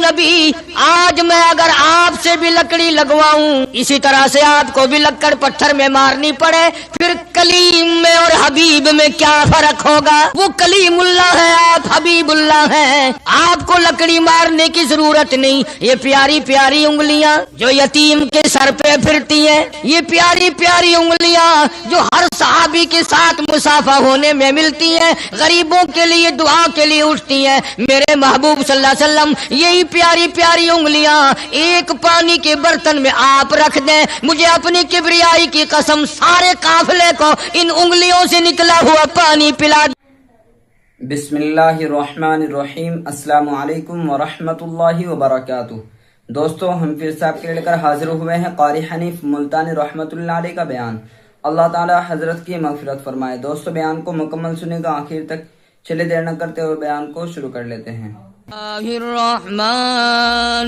نبی آج میں اگر آپ سے بھی لکڑی لگواؤں اسی طرح سے آپ کو بھی لکڑ پتھر میں مارنی پڑے، پھر کلیم میں اور حبیب میں کیا فرق ہوگا؟ وہ کلیم اللہ ہے، آپ حبیب اللہ ہیں، آپ کو لکڑی مارنے کی ضرورت نہیں۔ یہ پیاری پیاری انگلیاں جو یتیم کے سر پہ پھرتی ہیں، یہ پیاری پیاری انگلیاں جو ہر صحابی کے ساتھ مصافحہ ہونے میں ملتی ہیں، غریبوں کے لیے دعا کے لیے اٹھتی ہیں، میرے محبوب صلی اللہ علیہ وسلم یہی پیاری پیاری انگلیاں ایک پانی کے برتن میں آپ رکھ دیں، مجھے اپنی کبریائی کی قسم سارے قافلے کو ان انگلیوں سے نکلا ہوا پانی پلا۔ بسم اللہ الرحمن الرحیم۔ السلام علیکم ورحمۃ اللہ وبرکاتہ۔ دوستو، ہم پھر صاحب کے لے کر حاضر ہوئے ہیں قاری حنیف ملتانی رحمۃ اللہ علیہ کا بیان۔ اللہ تعالی حضرت کی مغفرت فرمائے۔ دوستو، بیان کو مکمل سنیں گا آخر تک، چلے دیر نہ کرتے ہوئے بیان کو شروع کر لیتے ہیں۔ الرحمن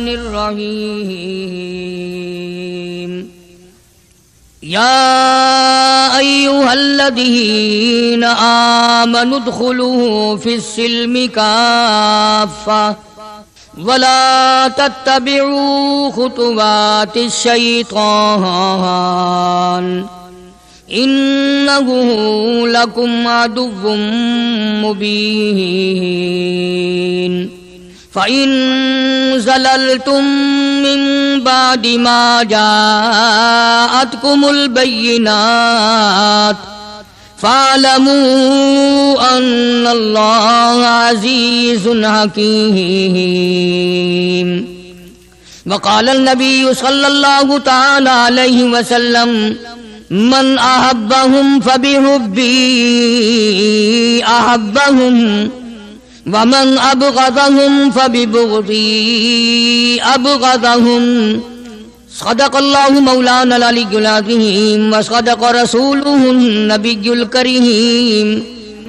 الرحیم یا ایھا الذین آمنوا ادخلوا فی السلم کافۃ ولا تتبعوا خطوات الشیطان انہ لکم عدو مبین فَإِن زَلَلْتُم مِّن بَعْدِ مَا جَاءَتْكُمُ الْبَيِّنَاتُ فَاعْلَمُوا أَنَّ اللَّهَ عَزِيزٌ حَكِيمٌ۔ وقال النبي صلى الله تعالى عليه وسلم من أحبهم فبحبي أحبهم ومن أبغضهم فببغضي أبغضهم۔ صدق الله مولانا العلي العظيم وصدق رسوله النبي الكريم،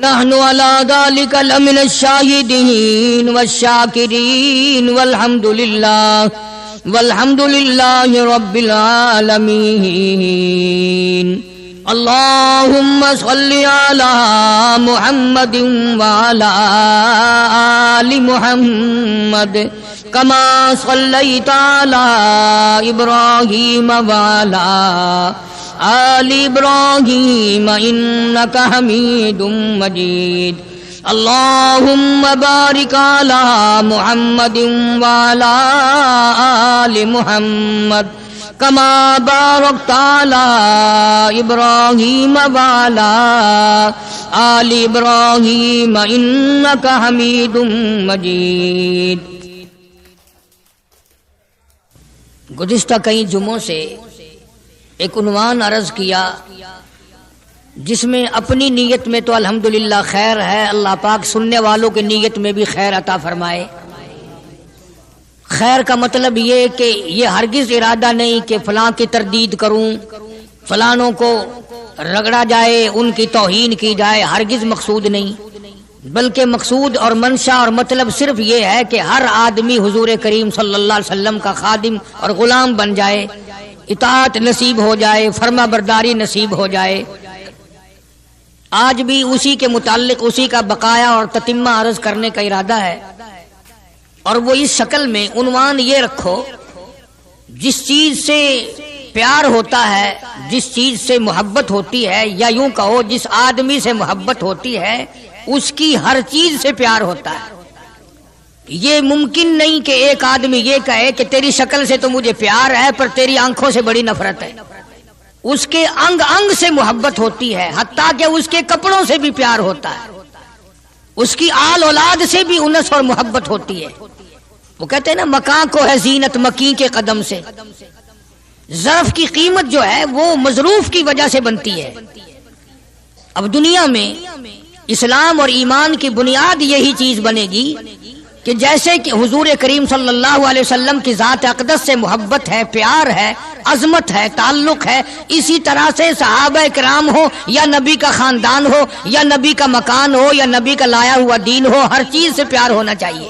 نحن على ذلك لمن الشاهدين والشاكرين والحمد لله رب العالمين۔ اللهم صل على محمد وعلى آل محمد كما صليت على إبراهيم وعلى آل إبراهيم إنك حميد مجيد۔ اللهم بارك على محمد وعلى آل محمد كما باركت على إبراهيم وعلى آل إبراهيم إنك حميد مجيد۔ گزشتہ کئی جمعوں سے ایک عنوان عرض کیا جس میں اپنی نیت میں تو الحمدللہ خیر ہے، اللہ پاک سننے والوں کی نیت میں بھی خیر عطا فرمائے۔ خیر کا مطلب یہ کہ یہ ہرگز ارادہ نہیں کہ فلاں کی تردید کروں، فلانوں کو رگڑا جائے، ان کی توہین کی جائے، ہرگز مقصود نہیں، بلکہ مقصود اور منشا اور مطلب صرف یہ ہے کہ ہر آدمی حضور کریم صلی اللہ علیہ وسلم کا خادم اور غلام بن جائے، اطاعت نصیب ہو جائے، فرما برداری نصیب ہو جائے۔ آج بھی اسی کے متعلق اسی کا بقایا اور تتمہ عرض کرنے کا ارادہ ہے، اور وہ اس شکل میں عنوان یہ رکھو، جس چیز سے پیار ہوتا ہے، جس چیز سے محبت ہوتی ہے، یا یوں کہو جس آدمی سے محبت ہوتی ہے اس کی ہر چیز سے پیار ہوتا ہے۔ یہ ممکن نہیں کہ ایک آدمی یہ کہے کہ تیری شکل سے تو مجھے پیار ہے پر تیری آنکھوں سے بڑی نفرت ہے۔ اس کے انگ انگ سے محبت ہوتی ہے، حتیٰ کہ اس کے کپڑوں سے بھی پیار ہوتا ہے، اس کی آل اولاد سے بھی انس اور محبت ہوتی ہے۔ وہ کہتے ہیں نا، مکاں کو ہے زینت مکیں کے قدم سے۔ ظرف کی قیمت جو ہے وہ مظروف کی وجہ سے بنتی ہے۔ اب دنیا میں اسلام اور ایمان کی بنیاد یہی چیز بنے گی کہ جیسے کہ حضور کریم صلی اللہ علیہ وسلم کی ذات اقدس سے محبت ہے، پیار ہے، عظمت ہے، تعلق ہے، اسی طرح سے صحابہ کرام ہو یا نبی کا خاندان ہو یا نبی کا مکان ہو یا نبی کا لایا ہوا دین ہو، ہر چیز سے پیار ہونا چاہیے۔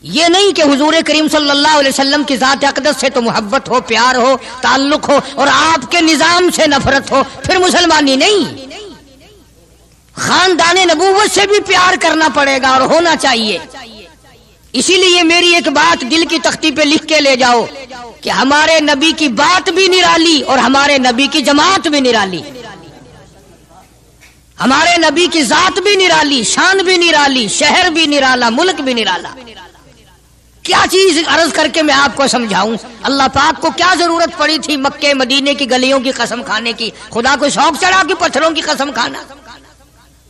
یہ نہیں کہ حضور کریم صلی اللہ علیہ وسلم کی ذات اقدس سے تو محبت ہو، پیار ہو، تعلق ہو، اور آپ کے نظام سے نفرت ہو، پھر مسلمانی نہیں۔ خاندان نبوت سے بھی پیار کرنا پڑے گا اور ہونا چاہیے۔ اسی لیے میری ایک بات دل کی تختی پہ لکھ کے لے جاؤ کہ ہمارے نبی کی بات بھی نرالی اور ہمارے نبی کی جماعت بھی نرالی، ہمارے نبی کی ذات بھی نرالی، شان بھی نرالی، شہر بھی نرالا، ملک بھی نرالا۔ کیا چیز عرض کر کے میں آپ کو سمجھاؤں؟ اللہ پاک کو کیا ضرورت پڑی تھی مکے مدینے کی گلیوں کی قسم کھانے کی؟ خدا کو شوق چڑھا کہ پتھروں کی قسم کھانا؟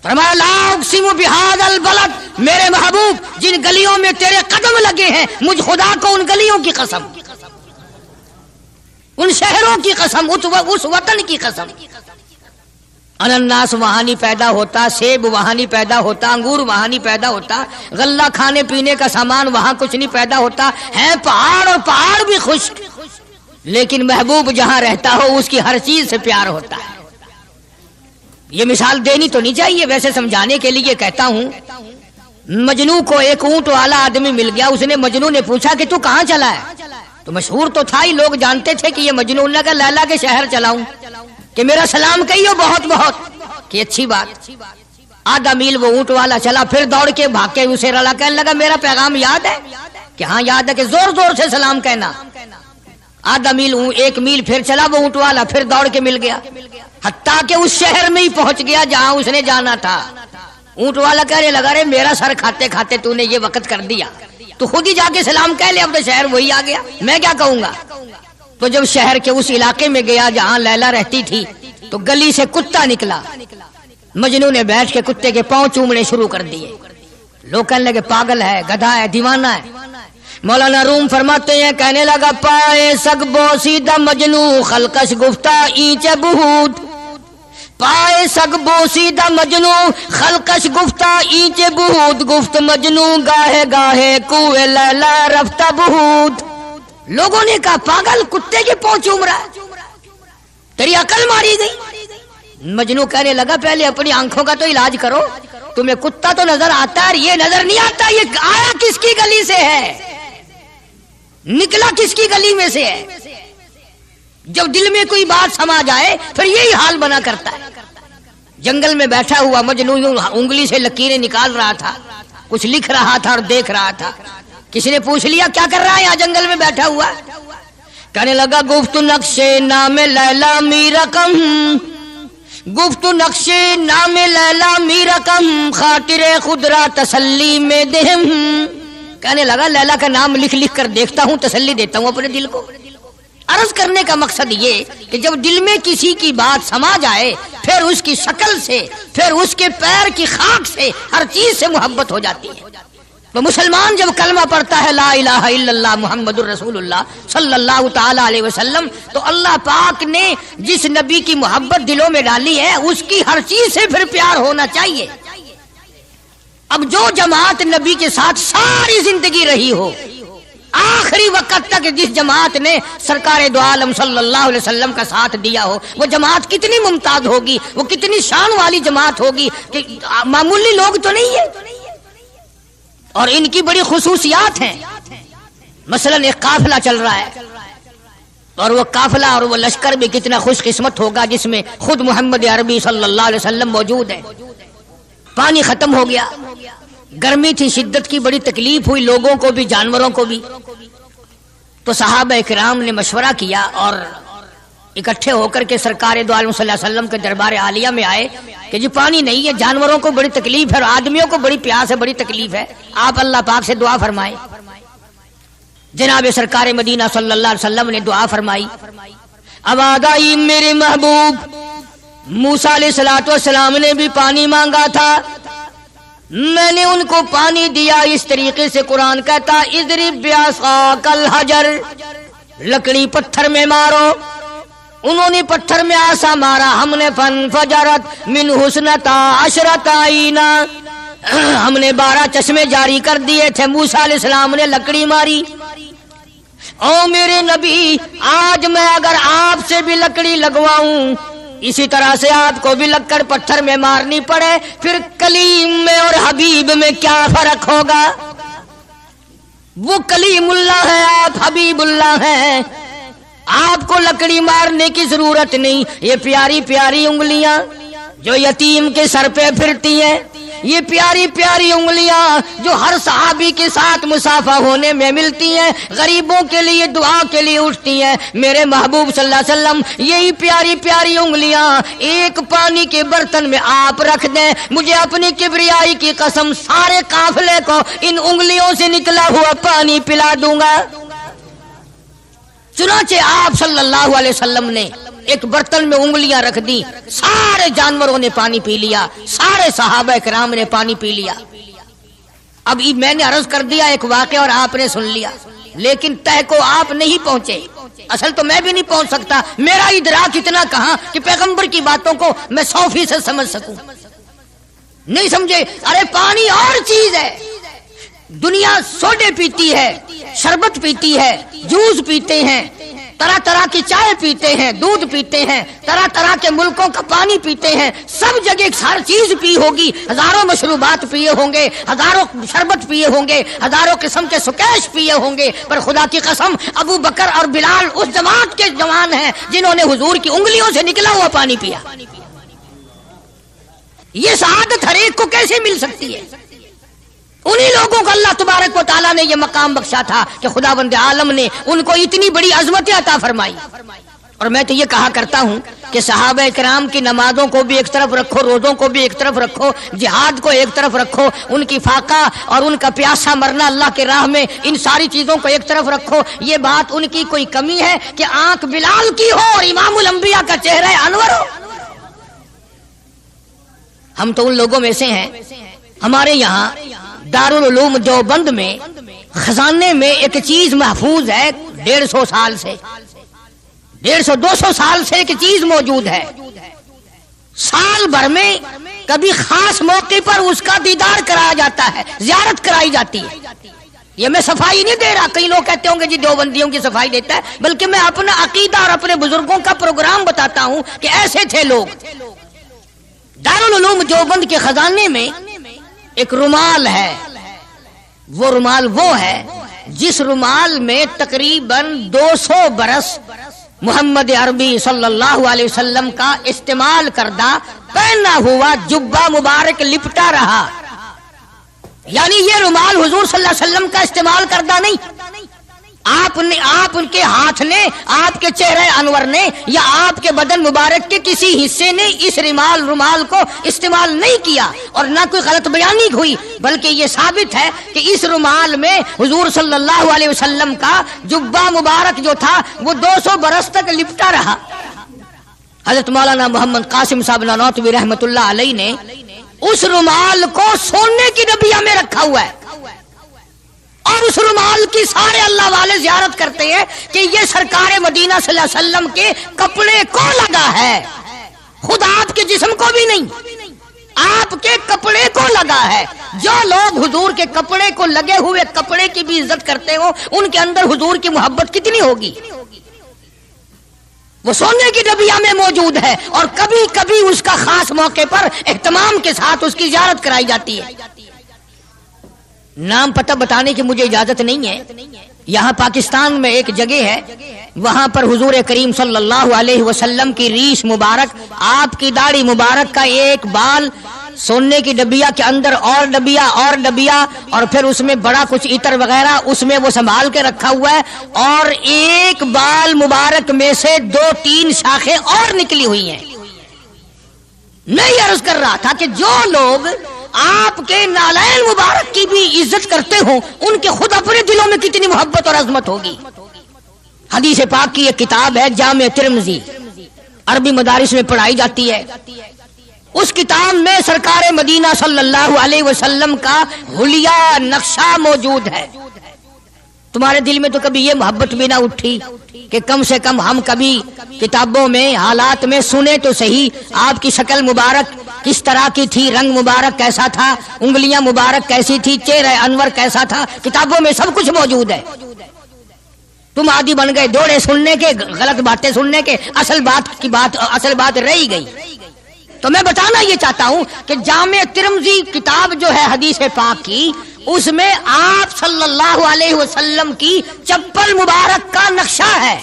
فرمایا لا اقسم بہذا البلد، میرے محبوب جن گلیوں میں تیرے قدم لگے ہیں مجھ خدا کو ان گلیوں کی قسم، ان شہروں کی قسم، اس وطن کی قسم۔ انناس وہاں نہیں پیدا ہوتا، سیب وہاں نہیں پیدا ہوتا، انگور وہاں نہیں پیدا ہوتا، غلہ کھانے پینے کا سامان وہاں کچھ نہیں پیدا ہوتا، ہے پہاڑ اور پہاڑ بھی خشک، لیکن محبوب جہاں رہتا ہو اس کی ہر چیز سے پیار ہوتا ہے۔ یہ مثال دینی تو نہیں چاہیے، ویسے سمجھانے کے لیے کہتا ہوں۔ مجنو کو ایک اونٹ والا آدمی مل گیا، اس نے مجنو نے پوچھا کہ تو کہاں چلا ہے؟ تو مشہور تو تھا ہی، لوگ جانتے تھے کہ یہ مجنون نے کہا لیلا کے شہر چلاؤں کہ میرا سلام کہیو بہت بہت، کہ اچھی بات۔ آدھا میل وہ اونٹ والا چلا، پھر دوڑ کے بھاگ کے اسے رلا، کہنے لگا میرا پیغام یاد ہے؟ کہ ہاں یاد ہے، کہ زور زور سے سلام کہنا۔ آدھا میل، ایک میل پھر چلا وہ اونٹ والا، پھر دوڑ کے مل گیا، حتیٰ کہ اس شہر میں ہی پہنچ گیا جہاں اس نے جانا تھا۔ اونٹ والا کہنے لگا رے میرا سر کھاتے کھاتے تو نے یہ وقت کر دیا، تو خود ہی جا کے سلام کہہ لے، اب تو شہر وہی آ گیا، میں کیا کہوں گا؟ تو جب شہر کے اس علاقے میں گیا جہاں لیلا رہتی تھی تو گلی سے کتا نکلا، مجنو نے بیٹھ کے کتے کے پاؤں چومنے شروع کر دیے۔ لوگ کہنے لگے پاگل ہے، گدھا ہے، دیوانہ ہے۔ مولانا روم فرماتے ہیں کہنے لگا پائے سگ بوسیدہ مجنو خلقش گفتہ اینچ بہود، پائے سگ بوسیدہ مجنو خلقش گفتہ اینچ بہود، گفت مجنو گاہے گاہے کوئے لیلا رفتہ بہود۔ لوگوں نے کہا پاگل، کتے کے پاؤں چوم رہا ہے، تیری عقل ماری گئی؟ مجنو کہنے لگا پہلے اپنی آنکھوں کا تو علاج کرو، تمہیں کتا تو نظر آتا ہے، یہ نظر نہیں آتا یہ آیا کس کی گلی سے ہے، نکلا کس کی گلی میں سے ہے۔ جب دل میں کوئی بات سما جائے پھر یہی حال بنا کرتا ہے۔ جنگل میں بیٹھا ہوا مجنو یوں انگلی سے لکیریں نکال رہا تھا، کچھ لکھ رہا تھا اور دیکھ رہا تھا۔ کسی نے پوچھ لیا کیا کر رہا ہے یہاں جنگل میں بیٹھا ہوا؟ کہنے لگا گفت نقشے نام لیلا می رقم، گفت نقشے نام لیلا می رقم، خاطر خود را تسلی میں دہم۔ کہنے لگا لیلا کا نام لکھ لکھ کر دیکھتا ہوں، تسلی دیتا ہوں اپنے دل کو۔ عرض کرنے کا مقصد یہ کہ جب دل میں کسی کی بات سما جائے پھر اس کی شکل سے، پھر اس کے پیر کی خاک سے، ہر چیز سے محبت ہو جاتی ہے۔ تو مسلمان جب کلمہ پڑھتا ہے لا الہ الا اللہ محمد الرسول اللہ صلی اللہ تعالی علیہ وسلم، تو اللہ پاک نے جس نبی کی محبت دلوں میں ڈالی ہے اس کی ہر چیز سے پھر پیار ہونا چاہیے۔ اب جو جماعت نبی کے ساتھ ساری زندگی رہی ہو، آخری وقت تک جس جماعت نے سرکار دو عالم صلی اللہ علیہ وسلم کا ساتھ دیا ہو، وہ جماعت کتنی ممتاز ہوگی، وہ کتنی شان والی جماعت ہوگی کہ معمولی لوگ تو نہیں ہے، اور ان کی بڑی خصوصیات ہیں۔ مثلا ایک قافلہ چل رہا ہے، اور وہ قافلہ اور وہ لشکر بھی کتنا خوش قسمت ہوگا جس میں خود محمد عربی صلی اللہ علیہ وسلم موجود ہے۔ پانی ختم ہو گیا، گرمی تھی، شدت کی بڑی تکلیف ہوئی لوگوں کو بھی جانوروں کو بھی، تو صحابہ کرام نے مشورہ کیا اور اکٹھے ہو کر کے سرکار دو عالم صلی اللہ علیہ وسلم کے دربار عالیہ میں آئے کہ جی پانی نہیں ہے، جانوروں کو بڑی تکلیف ہے اور آدمیوں کو بڑی پیاس ہے، بڑی تکلیف ہے، آپ اللہ پاک سے دعا فرمائیں۔ جناب سرکار مدینہ صلی اللہ علیہ وسلم نے دعا فرمائی۔ اب آگائی میرے محبوب موسیٰ علیہ السلام نے بھی پانی مانگا تھا، میں نے ان کو پانی دیا اس طریقے سے قرآن کہتا اضرب بعصاک الحجر، لکڑی پتھر میں مارو، انہوں نے پتھر میں آسا مارا، ہم نے فانفجرت من حسنتا عشرت عینا، ہم نے 12 چشمے جاری کر دیے تھے، موسیٰ علیہ السلام نے لکڑی ماری۔ او میرے نبی، آج میں اگر آپ سے بھی لکڑی لگواؤں، اسی طرح سے آپ کو بھی لکڑ پتھر میں مارنی پڑے، پھر کلیم میں اور حبیب میں کیا فرق ہوگا؟ وہ کلیم اللہ ہے، آپ حبیب اللہ ہیں، آپ کو لکڑی مارنے کی ضرورت نہیں۔ یہ پیاری پیاری انگلیاں جو یتیم کے سر پہ پھرتی ہیں، یہ پیاری پیاری انگلیاں جو ہر صحابی کے ساتھ مسافہ ہونے میں ملتی ہیں، غریبوں کے لیے دعا کے لیے اٹھتی ہیں، میرے محبوب صلی اللہ علیہ وسلم یہی پیاری پیاری انگلیاں ایک پانی کے برتن میں آپ رکھ دیں، مجھے اپنی کبریائی کی قسم سارے قافلے کو ان انگلیوں سے نکلا ہوا پانی پلا دوں گا۔ چنانچہ آپ صلی اللہ علیہ وسلم نے ایک برتن میں انگلیاں رکھ دی، سارے جانوروں نے پانی پی لیا، سارے صحابہ کرام نے پانی پی لیا۔ اب میں نے عرض کر دیا ایک واقعہ اور آپ نے سن لیا، لیکن تہ کو آپ نہیں پہنچے، اصل تو میں بھی نہیں پہنچ سکتا، میرا ادراک اتنا کہاں کہ پیغمبر کی باتوں کو میں 100% سمجھ سکوں، نہیں سمجھے۔ ارے پانی اور چیز ہے، دنیا سوڈے پیتی ہے، شربت پیتی ہے، جوس پیتے ہیں، طرح طرح کی چائے پیتے ہیں، دودھ پیتے ہیں، طرح طرح کے ملکوں کا پانی پیتے ہیں، سب جگہ ہر چیز پی ہوگی، ہزاروں مشروبات پیے ہوں گے، ہزاروں شربت پیے ہوں گے، ہزاروں قسم کے سکیش پیے ہوں گے، پر خدا کی قسم ابو بکر اور بلال اس جماعت کے جوان ہیں جنہوں نے حضور کی انگلیوں سے نکلا ہوا پانی پیا۔ یہ سعادت ہر ایک کو کیسے مل سکتی ہے؟ انہی لوگوں کو اللہ تبارک و تعالیٰ نے یہ مقام بخشا تھا کہ خداوند عالم نے ان کو اتنی بڑی عظمت عطا فرمائی۔ اور میں تو یہ کہا کرتا ہوں کہ صحابہ کرام کی نمازوں کو بھی ایک طرف رکھو، روزوں کو بھی ایک طرف رکھو، جہاد کو ایک طرف رکھو، ان کی فاقہ اور ان کا پیاسا مرنا اللہ کے راہ میں، ان ساری چیزوں کو ایک طرف رکھو۔ یہ بات ان کی کوئی کمی ہے کہ آنکھ بلال کی ہو اور امام الانبیاء کا چہرہ انور ہو؟ ہم تو ان لوگوں میں سے ہیں۔ ہمارے یہاں دارالعلوم دیوبند میں خزانے میں ایک چیز محفوظ ہے، 150 سال سے، 150-200 سال سے ایک چیز موجود ہے۔ سال بھر میں کبھی خاص موقع پر اس کا دیدار کرایا جاتا ہے، زیارت کرائی جاتی ہے۔ یہ میں صفائی نہیں دے رہا، کئی لوگ کہتے ہوں گے جی دیوبندیوں کی صفائی دیتا ہے، بلکہ میں اپنا عقیدہ اور اپنے بزرگوں کا پروگرام بتاتا ہوں کہ ایسے تھے لوگ۔ دارالعلوم دیوبند کے خزانے میں ایک رومال ہے، وہ رومال وہ ہے جس رومال میں تقریباً 200 برس محمد عربی صلی اللہ علیہ وسلم کا استعمال کردہ پہنا ہوا جبہ مبارک لپٹا رہا۔ یعنی یہ رومال حضور صلی اللہ علیہ وسلم کا استعمال کردہ نہیں، آپ ان کے ہاتھ نے، آپ کے چہرے انور نے یا آپ کے بدن مبارک کے کسی حصے نے اس رومال کو استعمال نہیں کیا، اور نہ کوئی غلط بیانی ہوئی، بلکہ یہ ثابت ہے کہ اس رومال میں حضور صلی اللہ علیہ وسلم کا جبہ مبارک جو تھا وہ 200 برس تک لپٹا رہا۔ حضرت مولانا محمد قاسم صاحب نانوتوی رحمت اللہ علیہ نے اس رومال کو سونے کی ڈبیا میں رکھا ہوا ہے، اور اس رومال کی سارے اللہ والے زیارت کرتے ہیں کہ یہ سرکار مدینہ صلی اللہ علیہ وسلم کے کپڑے کو لگا ہے، خود آپ کے جسم کو بھی نہیں، آپ کے کپڑے کو لگا ہے۔ جو لوگ حضور کے کپڑے کو لگے ہوئے کپڑے کی بھی عزت کرتے ہو، ان کے اندر حضور کی محبت کتنی ہوگی؟ وہ سونے کی ڈبیا میں موجود ہے، اور کبھی کبھی اس کا خاص موقع پر اہتمام کے ساتھ اس کی زیارت کرائی جاتی ہے۔ نام پتہ بتانے کی مجھے اجازت نہیں ہے۔ یہاں پاکستان میں ایک جگہ ہے، وہاں پر حضور کریم صلی اللہ علیہ وسلم کی ریش مبارک، آپ کی داڑھی مبارک کا ایک بال سونے کی ڈبیا کے اندر اور ڈبیا اور پھر اس میں بڑا کچھ عطر وغیرہ اس میں وہ سنبھال کے رکھا ہوا ہے، اور ایک بال مبارک میں سے 2-3 شاخیں اور نکلی ہوئی ہیں۔ میں یہ عرض کر رہا تھا کہ جو لوگ آپ کے نالین مبارک کی بھی عزت کرتے ہوں، ان کے خود اپنے دلوں میں کتنی محبت اور عظمت ہوگی۔ حدیث پاک کی ایک کتاب ہے جامع ترمذی، عربی مدارس میں پڑھائی جاتی ہے۔ اس کتاب میں سرکار مدینہ صلی اللہ علیہ وسلم کا حلیہ نقشہ موجود ہے۔ تمہارے دل میں تو کبھی یہ محبت بھی نہ اٹھی کہ کم سے کم ہم کبھی کتابوں میں حالات میں سنے تو صحیح، آپ کی شکل مبارک کس طرح کی تھی، رنگ مبارک کیسا تھا، انگلیاں مبارک کیسی تھی، چہرہ انور کیسا تھا، کتابوں میں سب کچھ موجود ہے۔ تم عادی بن گئے دوڑے سننے کے، غلط باتیں سننے کے، اصل بات رہی گئی۔ تو میں بتانا یہ چاہتا ہوں کہ جامع ترمذی کتاب جو ہے حدیث پاک کی، اس میں آپ صلی اللہ علیہ وسلم کی چپل مبارک کا نقشہ ہے،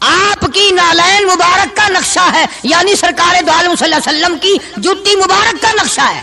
آپ کی نالین مبارک کا نقشہ ہے، یعنی سرکار دو عالم صلی اللہ علیہ وسلم کی جوتی مبارک کا نقشہ ہے۔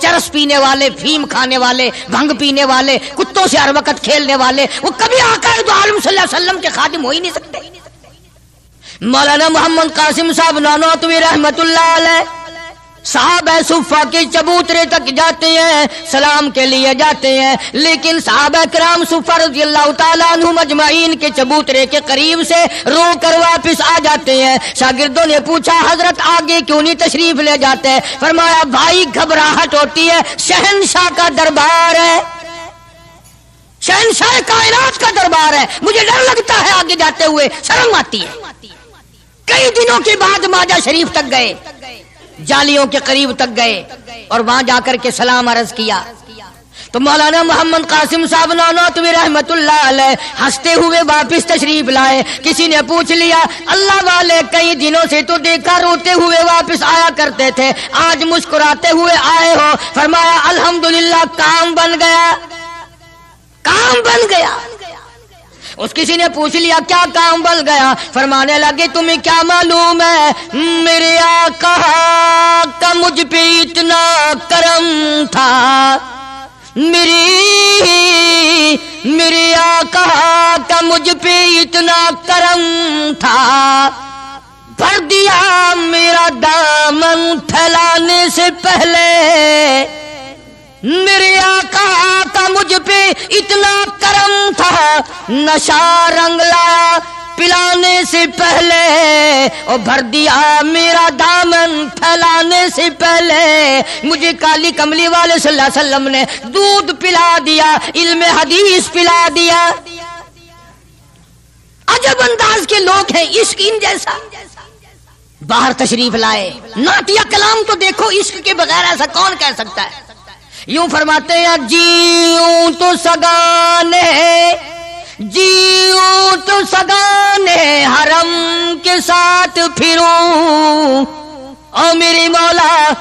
چرس پینے والے، فیم کھانے والے، بھنگ پینے والے، کتوں سے ہر وقت کھیلنے والے، وہ کبھی آقا دو عالم صلی اللہ علیہ وسلم کے خادم ہو ہی نہیں سکتے۔ مولانا محمد قاسم صاحب نانوتوی رحمت اللہ علیہ صحابہ صفہ کے چبوترے تک جاتے ہیں، سلام کے لیے جاتے ہیں، لیکن صحابہ کرام صفہ رضی اللہ تعالیٰ عنہم اجمعین کے چبوترے کے قریب سے رو کر واپس آ جاتے ہیں۔ شاگردوں نے پوچھا حضرت آگے کیوں نہیں تشریف لے جاتے ہیں؟ فرمایا بھائی گھبراہٹ ہوتی ہے، شہنشاہ کا دربار ہے، شہنشاہ کائنات کا دربار ہے، مجھے ڈر لگتا ہے آگے جاتے ہوئے، شرم آتی ہے۔ کئی دنوں کے بعد ماجہ شریف تک گئے، جالیوں کے قریب تک گئے اور وہاں جا کر کے سلام عرض کیا تو مولانا محمد قاسم صاحب نانوتوی رحمت اللہ علیہ ہنستے ہوئے واپس تشریف لائے۔ کسی نے پوچھ لیا اللہ والے کئی دنوں سے تو دیکھا روتے ہوئے واپس آیا کرتے تھے، آج مسکراتے ہوئے آئے ہو؟ فرمایا الحمدللہ کام بن گیا، کام بن گیا۔ اس کسی نے پوچھ لیا کیا کام بن گیا؟ فرمانے لگے تمہیں کیا معلوم ہے میرے آقا کا مجھ پہ اتنا کرم تھا، میرے آقا کا مجھ پہ اتنا کرم تھا، بھر دیا میرا دامن پھیلانے سے پہلے، میرے آقا کا مجھ پہ اتنا کرم تھا، نشہ رنگ لایا پلانے سے پہلے، اور بھر دیا میرا دامن پھیلانے سے پہلے، مجھے کالی کملی والے صلی اللہ علیہ وسلم نے دودھ پلا دیا، علم حدیث پلا دیا۔ عجب انداز کے لوگ ہیں، عشق ان جیسا۔ باہر تشریف لائے، نعتیہ کلام تو دیکھو، عشق کے بغیر ایسا کون کہہ سکتا ہے؟ یوں فرماتے ہیں جیوں تو سگانے، جیوں تو سگانے حرم کے ساتھ پھروں، او میری مولا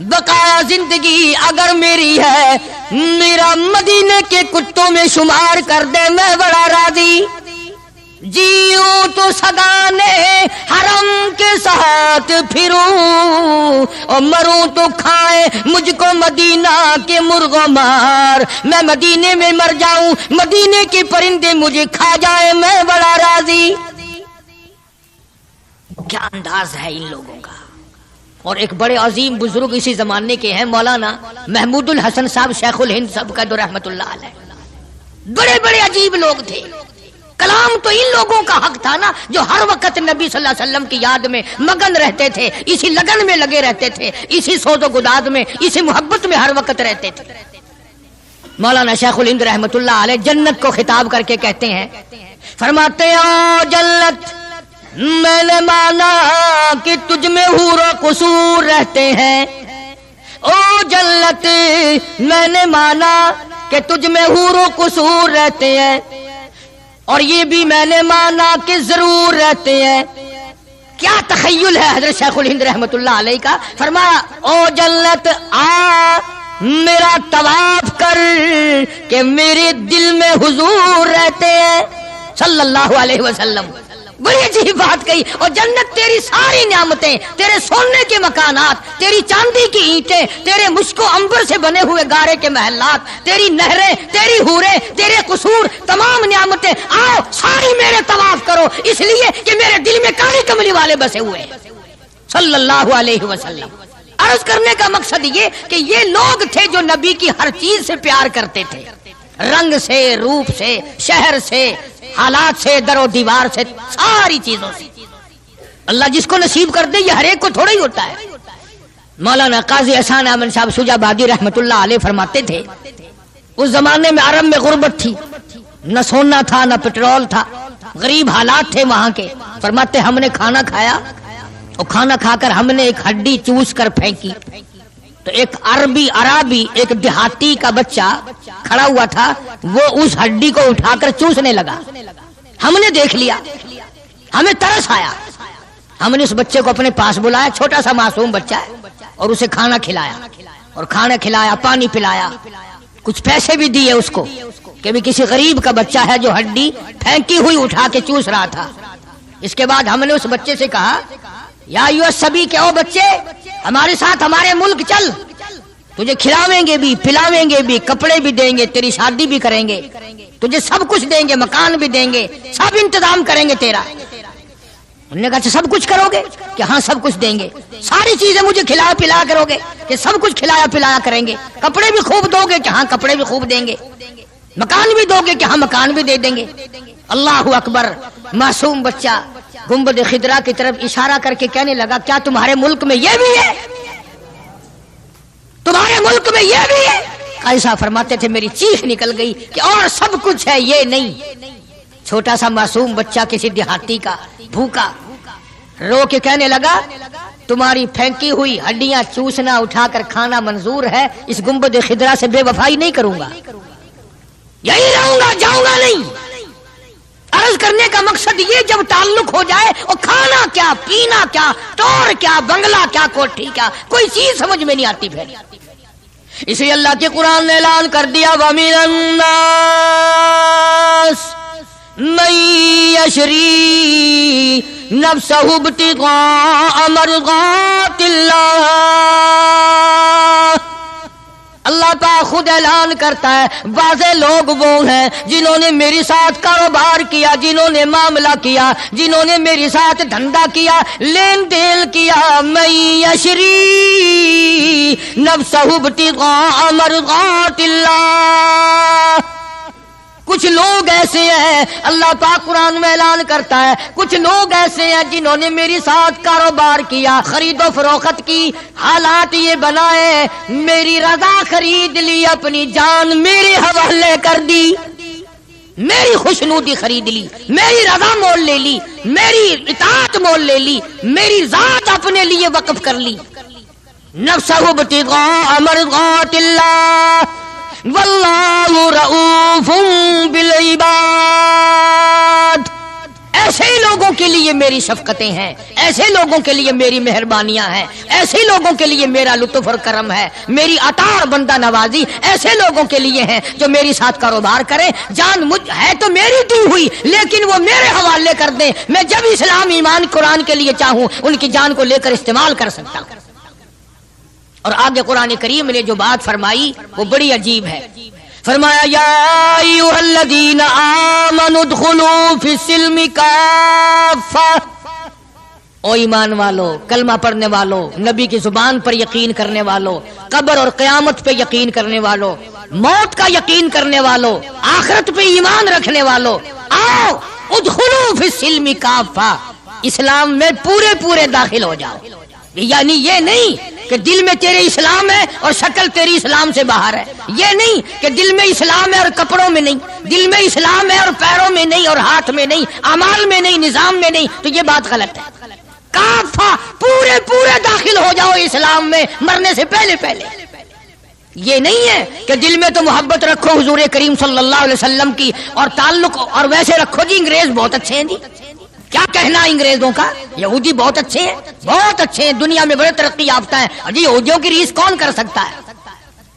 بقایا زندگی اگر میری ہے، میرا مدینے کے کتوں میں شمار کر دے، میں بڑا راضی۔ جیوں تو سگانے حرم کے ساتھ پھروں، اور مروں تو کھائے مجھ کو مدینہ کے مرغ و مار، میں مدینے میں مر جاؤں، مدینے کے پرندے مجھے کھا جائے، میں بڑا راضی۔ کیا انداز ہے ان لوگوں کا۔ اور ایک بڑے عظیم بزرگ اسی زمانے کے ہیں مولانا محمود الحسن صاحب شیخ الہند صاحب کا رحمت اللہ علیہ، بڑے بڑے عجیب لوگ تھے۔ کلام تو ان لوگوں کا حق تھا نا جو ہر وقت نبی صلی اللہ علیہ وسلم کی یاد میں مگن رہتے تھے، اسی لگن میں لگے رہتے تھے، اسی سوز و گداز میں، اسی محبت میں ہر وقت رہتے تھے۔ مولانا شیخ الہند رحمت اللہ علیہ جنت کو خطاب کر کے کہتے ہیں، فرماتے ہیں او جنت میں نے مانا کہ تجھ میں حور و قصور رہتے ہیں، او جنت میں نے مانا کہ تجھ میں حور و قصور رہتے ہیں، اور یہ بھی میں نے مانا کہ ضرور رہتے ہیں۔ کیا تخیل ہے حضرت شیخ الہند رحمت اللہ علیہ کا۔ فرمایا او جنت آ میرا طواف کر کہ میرے دل میں حضور رہتے ہیں صلی اللہ علیہ وسلم۔ بڑی عجیب بات کہی۔ اور جنت تیری ساری نعمتیں، تیرے سونے کے مکانات، تیری چاندی کی اینٹیں، تیرے مشک و عنبر سے بنے ہوئے گارے کے محلات، تیری نہریں، تیری حوریں، تیرے قصور، تمام نعمتیں، آؤ ساری میرے طواف کرو، اس لیے کہ میرے دل میں کالی کملی والے بسے ہوئے صلی اللہ علیہ وسلم۔ عرض کرنے کا مقصد یہ کہ یہ لوگ تھے جو نبی کی ہر چیز سے پیار کرتے تھے، رنگ سے، روپ سے، شہر سے، حالات سے، در و دیوار سے، ساری چیزوں سے۔ اللہ جس کو نصیب کر دے یہ ہر ایک کو تھوڑا ہی ہوتا ہے۔ مولانا قاضی احسان احمد صاحب شجاع آبادی رحمت اللہ علیہ فرماتے تھے اس زمانے میں عرب میں غربت تھی، نہ سونا تھا نہ پٹرول تھا، غریب حالات تھے وہاں کے۔ فرماتے ہم نے کھانا کھایا اور کھانا کھا کر ہم نے ایک ہڈی چوس کر پھینکی تو ایک عربی ایک دیہاتی کا بچہ کھڑا ہوا تھا، وہ اس ہڈی کو اٹھا کر چوسنے لگا۔ ہم نے دیکھ لیا، ہمیں ترس آیا، ہم نے اس بچے کو اپنے پاس بلایا، چھوٹا سا معصوم بچہ ہے، اور اسے کھانا کھلایا، اور کھانا کھلایا، پانی پلایا، کچھ پیسے بھی دیے اس کو کہ بھی کسی غریب کا بچہ ہے جو ہڈی پھینکی ہوئی اٹھا کے چوس رہا تھا۔ اس کے بعد ہم نے اس بچے سے کہا یا ایھا الصبی کہ او بچے ہمارے ساتھ ہمارے ملک چل، تجھے کھلاویں بھی پلاویں بھی کپڑے بھی دیں گے تیری شادی بھی کریں گے تجھے سب کچھ دیں گے مکان بھی دیں گے سب انتظام کریں گے تیرا انہوں نے کہا سب کچھ کرو گے کہ ہاں سب کچھ دیں گے ساری چیزیں مجھے کھلایا پلایا کرو گے کہ سب کچھ کھلایا پلایا کریں گے کپڑے بھی خوب دو گے کہ ہاں کپڑے بھی خوب دیں گے مکان بھی دو گے کہ ہاں مکان بھی دے دیں گے اللہ اکبر معصوم بچہ گنبد خضرا کی طرف اشارہ کر کے کہنے لگا کیا تمہارے ملک میں یہ بھی ہے تمہارے ملک میں یہ بھی ہے قیصر فرماتے تھے میری چیخ نکل گئی کہ اور سب کچھ ہے یہ نہیں چھوٹا سا معصوم بچہ کسی دیہاتی کا بھوکا رو کے کہنے لگا تمہاری پھینکی ہوئی ہڈیاں چوسنا اٹھا کر کھانا منظور ہے اس گنبد خضرا سے بے وفائی نہیں کروں گا یہی رہوں گا جاؤں گا نہیں عرض کرنے کا مقصد یہ جب تعلق ہو جائے اور کھانا کیا پینا کیا ٹور کیا بنگلہ کیا کوٹھی کیا کوئی چیز سمجھ میں نہیں آتی پھر اسی اللہ کے قرآن نے اعلان کر دیا وَمِنَ النَّاسِ مَن يَشْرِي نَفْسَهُ ابْتِغَاءَ مَرْضَاتِ اللَّهِ اللہ پاک خود اعلان کرتا ہے بعض لوگ وہ ہیں جنہوں نے میرے ساتھ کاروبار کیا جنہوں نے معاملہ کیا جنہوں نے میرے ساتھ دھندا کیا لین دین کیا من یشری نفسہ ابتغاء مرضات اللہ کچھ لوگ ایسے ہیں اللہ پاک قرآن میں اعلان کرتا ہے کچھ لوگ ایسے ہیں جنہوں نے میری ساتھ کاروبار کیا خرید و فروخت کی حالات یہ بنائے میری رضا خرید لی اپنی جان میرے حوالے کر دی میری خوشنودی خرید لی میری رضا مول لے لی میری اطاعت مول لے لی میری ذات اپنے لیے وقف کر لی نفسہ ابتغاء مرضات اللہ واللہ رؤوف بالعباد ایسے ہی لوگوں کے لیے میری شفقتیں ہیں ایسے لوگوں کے لیے میری مہربانیاں ہیں ایسے لوگوں کے لیے میرا لطف اور کرم ہے میری عطا اور بندہ نوازی ایسے لوگوں کے لیے ہیں جو میری ساتھ کاروبار کریں جان مجھ ہے تو میری دی ہوئی لیکن وہ میرے حوالے کر دیں میں جب اسلام ایمان قرآن کے لیے چاہوں ان کی جان کو لے کر استعمال کر سکتا ہوں اور آگے قرآن کریم نے جو بات فرمائی وہ بڑی عجیب ہے فرمایا یا ایھا الذین آمنوا ادخلوا فی السلم کافہ او ایمان والو کلمہ پڑھنے والو نبی کی زبان پر یقین کرنے والو قبر اور قیامت پہ یقین کرنے والو موت کا یقین کرنے والو آخرت پہ ایمان رکھنے والو آؤ ادخلوا فی السلم کافہ اسلام میں پورے پورے داخل ہو جاؤ یعنی یہ نہیں کہ دل میں تیرے اسلام ہے اور شکل تیری اسلام سے باہر ہے یہ نہیں کہ دل میں اسلام ہے اور کپڑوں میں نہیں دل میں اسلام ہے اور پیروں میں نہیں اور ہاتھ میں نہیں اعمال میں نہیں نظام میں نہیں تو یہ بات غلط ہے کافہ پورے پورے داخل ہو جاؤ اسلام میں مرنے سے پہلے پہلے یہ نہیں ہے کہ دل میں تو محبت رکھو حضور کریم صلی اللہ علیہ وسلم کی اور تعلق اور ویسے رکھو جی انگریز بہت اچھے ہیں جی کیا کہنا انگریزوں کا یہودی بہت اچھے ہیں دنیا میں بڑے ترقی یافتہ ہیں جی یہودیوں کی ریس کون کر سکتا ہے